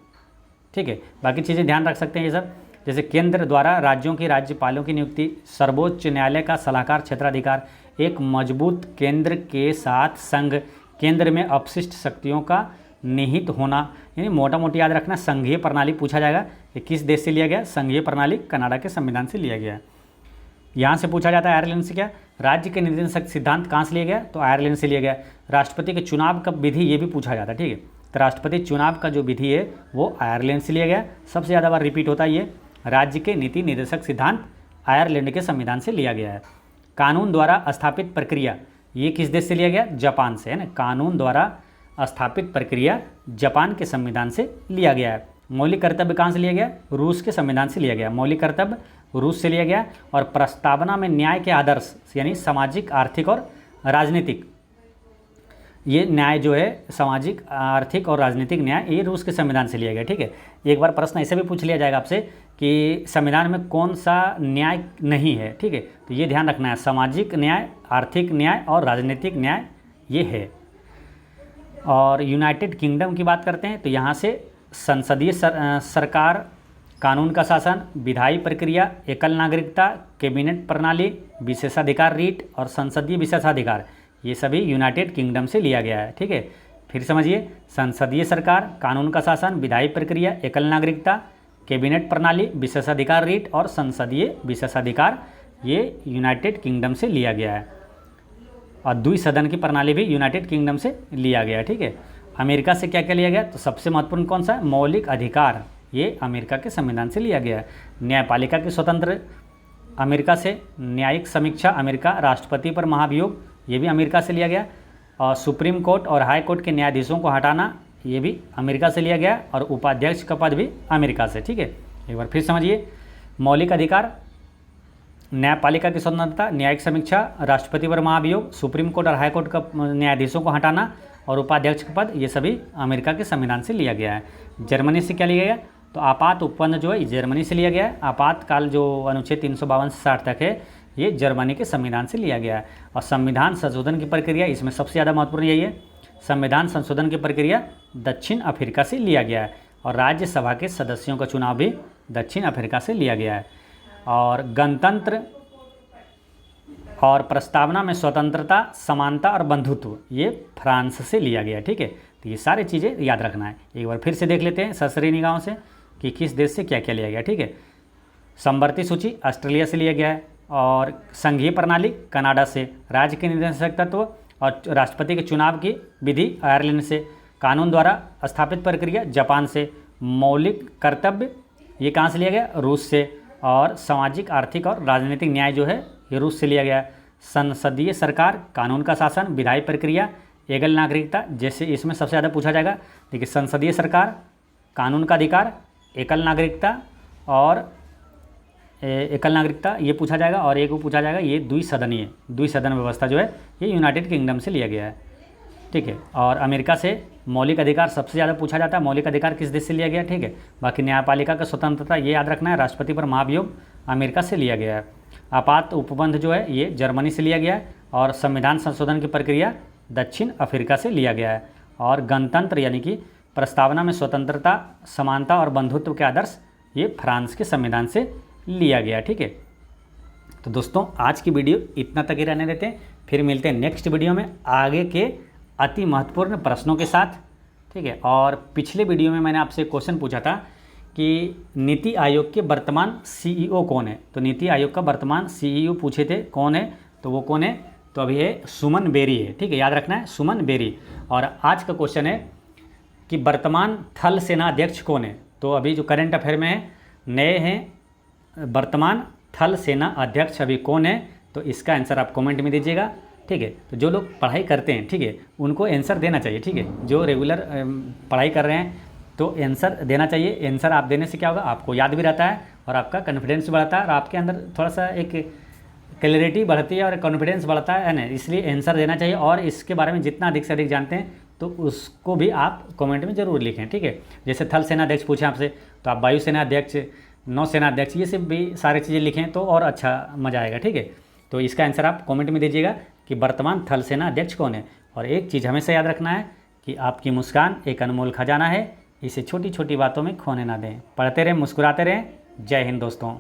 ठीक है, बाकी चीज़ें ध्यान रख सकते हैं ये सब, जैसे केंद्र द्वारा राज्यों के राज्यपालों की नियुक्ति, सर्वोच्च न्यायालय का सलाहकार क्षेत्राधिकार, एक मजबूत केंद्र के साथ संघ, केंद्र में अपशिष्ट शक्तियों का निहित होना, यानी मोटा मोटी याद रखना संघीय प्रणाली पूछा जाएगा। ये किस देश से लिया गया? संघीय प्रणाली कनाडा के संविधान से लिया गया। यहाँ से पूछा जाता है आयरलैंड से क्या? राज्य के निदेशक सिद्धांत कहाँ से लिया गया? तो आयरलैंड से लिया गया। राष्ट्रपति के चुनाव का विधि ये भी पूछा जाता है। ठीक है, तो राष्ट्रपति चुनाव का जो विधि है वो आयरलैंड से लिया गया। सबसे ज़्यादा बार रिपीट होता है ये, राज्य के नीति निदेशक सिद्धांत आयरलैंड के संविधान से लिया गया है। कानून द्वारा स्थापित प्रक्रिया ये किस देश से लिया गया? जापान से, है ना। कानून द्वारा स्थापित प्रक्रिया जापान के संविधान से लिया गया है। मौलिक कर्तव्य कहाँ से लिया गया? रूस के संविधान से लिया गया। मौलिक कर्तव्य रूस से लिया गया। और प्रस्तावना में न्याय के आदर्श यानी सामाजिक, आर्थिक और राजनीतिक, ये न्याय जो है सामाजिक, आर्थिक और राजनीतिक न्याय, ये रूस के संविधान से लिया गया। ठीक है, एक बार प्रश्न ऐसे भी पूछ लिया जाएगा आपसे कि संविधान में कौन सा न्याय नहीं है। ठीक है, तो ये ध्यान रखना है, सामाजिक न्याय, आर्थिक न्याय और राजनीतिक न्याय ये है। और यूनाइटेड किंगडम की बात करते हैं तो यहाँ से संसदीय सरकार, कानून का शासन, विधायी प्रक्रिया, एकल नागरिकता, कैबिनेट प्रणाली, विशेषाधिकार रीट और संसदीय विशेषाधिकार, ये सभी यूनाइटेड किंगडम से लिया गया है। ठीक है, फिर समझिए, संसदीय सरकार, कानून का शासन, विधायी प्रक्रिया, एकल नागरिकता, कैबिनेट प्रणाली, विशेषाधिकार रीट और संसदीय विशेषाधिकार, ये यूनाइटेड किंगडम से लिया गया है। और द्विसदन की प्रणाली भी यूनाइटेड किंगडम से लिया गया है। ठीक है, अमेरिका से क्या क्या लिया गया? तो सबसे महत्वपूर्ण कौन सा है? मौलिक अधिकार, ये अमेरिका के संविधान से लिया गया है। न्यायपालिका के स्वतंत्र अमेरिका से, न्यायिक समीक्षा अमेरिका, राष्ट्रपति पर महाभियोग ये भी अमेरिका से लिया गया। और सुप्रीम कोर्ट और हाई कोर्ट के न्यायाधीशों को हटाना ये भी अमेरिका से लिया गया। और उपाध्यक्ष का पद भी अमेरिका से। ठीक है, एक बार फिर समझिए, मौलिक अधिकार, न्यायपालिका की स्वतंत्रता, न्यायिक समीक्षा, राष्ट्रपति पर महाभियोग, सुप्रीम कोर्ट और हाई कोर्ट का न्यायाधीशों को हटाना और उपाध्यक्ष का पद, ये सभी अमेरिका के संविधान से लिया गया है। जर्मनी से क्या लिया गया? तो आपात उपबंध जो है जर्मनी से लिया गया है। आपातकाल जो अनुच्छेद 352 से 60 तक है ये जर्मनी के संविधान से लिया गया है। और संविधान संशोधन की प्रक्रिया, इसमें सबसे ज़्यादा महत्वपूर्ण यही है, संविधान संशोधन की प्रक्रिया दक्षिण अफ्रीका से लिया गया है। और राज्यसभा के सदस्यों का चुनाव भी दक्षिण अफ्रीका से लिया गया है। और गणतंत्र और प्रस्तावना में स्वतंत्रता, समानता और बंधुत्व ये फ्रांस से लिया गया। ठीक है, तो ये सारी चीज़ें याद रखना है। एक बार फिर से देख लेते हैं ससरी निगाहों से कि किस देश से क्या क्या लिया गया। ठीक है, समवर्ती सूची ऑस्ट्रेलिया से लिया गया है। और संघीय प्रणाली कनाडा से, राज्य के निदेशक तत्व और राष्ट्रपति के चुनाव की विधि आयरलैंड से, कानून द्वारा स्थापित प्रक्रिया जापान से, मौलिक कर्तव्य ये कहाँ से लिया गया? रूस से। और सामाजिक, आर्थिक और राजनीतिक न्याय जो है ये रूस से लिया गया। संसदीय सरकार, कानून का शासन, विधायी प्रक्रिया, एकल नागरिकता, जैसे इसमें सबसे ज़्यादा पूछा जाएगा। देखिए, संसदीय सरकार, कानून का अधिकार, एकल नागरिकता और एकल नागरिकता ये पूछा जाएगा। और एक वो पूछा जाएगा ये द्विसदन व्यवस्था जो है ये यूनाइटेड किंगडम से लिया गया है। ठीक है, और अमेरिका से मौलिक अधिकार सबसे ज़्यादा पूछा जाता है। मौलिक अधिकार किस देश से लिया गया? ठीक है, बाकी न्यायपालिका का स्वतंत्रता ये याद रखना है, राष्ट्रपति पर महाभियोग अमेरिका से लिया गया है। आपात उपबंध जो है ये जर्मनी से लिया गया है। और संविधान संशोधन की प्रक्रिया दक्षिण अफ्रीका से लिया गया है। और गणतंत्र यानी कि प्रस्तावना में स्वतंत्रता, समानता और बंधुत्व के आदर्श ये फ्रांस के संविधान से लिया गया। ठीक है, तो दोस्तों आज की वीडियो इतना तक ही रहने देते हैं, फिर मिलते हैं नेक्स्ट वीडियो में आगे के अति महत्वपूर्ण प्रश्नों के साथ। ठीक है, और पिछले वीडियो में मैंने आपसे क्वेश्चन पूछा था कि नीति आयोग के वर्तमान सीईओ कौन है। तो नीति आयोग का वर्तमान सीईओ पूछे थे कौन है, तो वो कौन है? तो अभी है सुमन बेरी है। ठीक है, याद रखना है सुमन बेरी। और आज का क्वेश्चन है कि वर्तमान थल सेना अध्यक्ष कौन है। तो अभी जो करंट अफेयर में है, नए हैं वर्तमान थल सेना अध्यक्ष अभी कौन है, तो इसका आंसर आप कमेंट में दीजिएगा। ठीक है, तो जो लोग पढ़ाई करते हैं, ठीक है, उनको आंसर देना चाहिए। ठीक है, जो रेगुलर पढ़ाई कर रहे हैं तो आंसर देना चाहिए। आंसर आप देने से क्या होगा, आपको याद भी रहता है और आपका कॉन्फिडेंस बढ़ता है और आपके अंदर थोड़ा सा एक क्लैरिटी बढ़ती है और कॉन्फिडेंस बढ़ता है ना, इसलिए आंसर देना चाहिए। और इसके बारे में जितना अधिक से अधिक जानते हैं तो उसको भी आप कमेंट में ज़रूर लिखें। ठीक है, जैसे थल सेना अध्यक्ष पूछे आपसे तो आप वायुसेना अध्यक्ष, नौसेना अध्यक्ष, ये सब भी सारी चीज़ें लिखें तो और अच्छा मज़ा आएगा। ठीक है, तो इसका आंसर आप कमेंट में दीजिएगा कि वर्तमान थल सेना अध्यक्ष कौन है। और एक चीज़ हमेशा याद रखना है कि आपकी मुस्कान एक अनमोल खजाना है, इसे छोटी छोटी बातों में खोने ना दें। पढ़ते रहें, मुस्कुराते रहें। जय हिंद दोस्तों।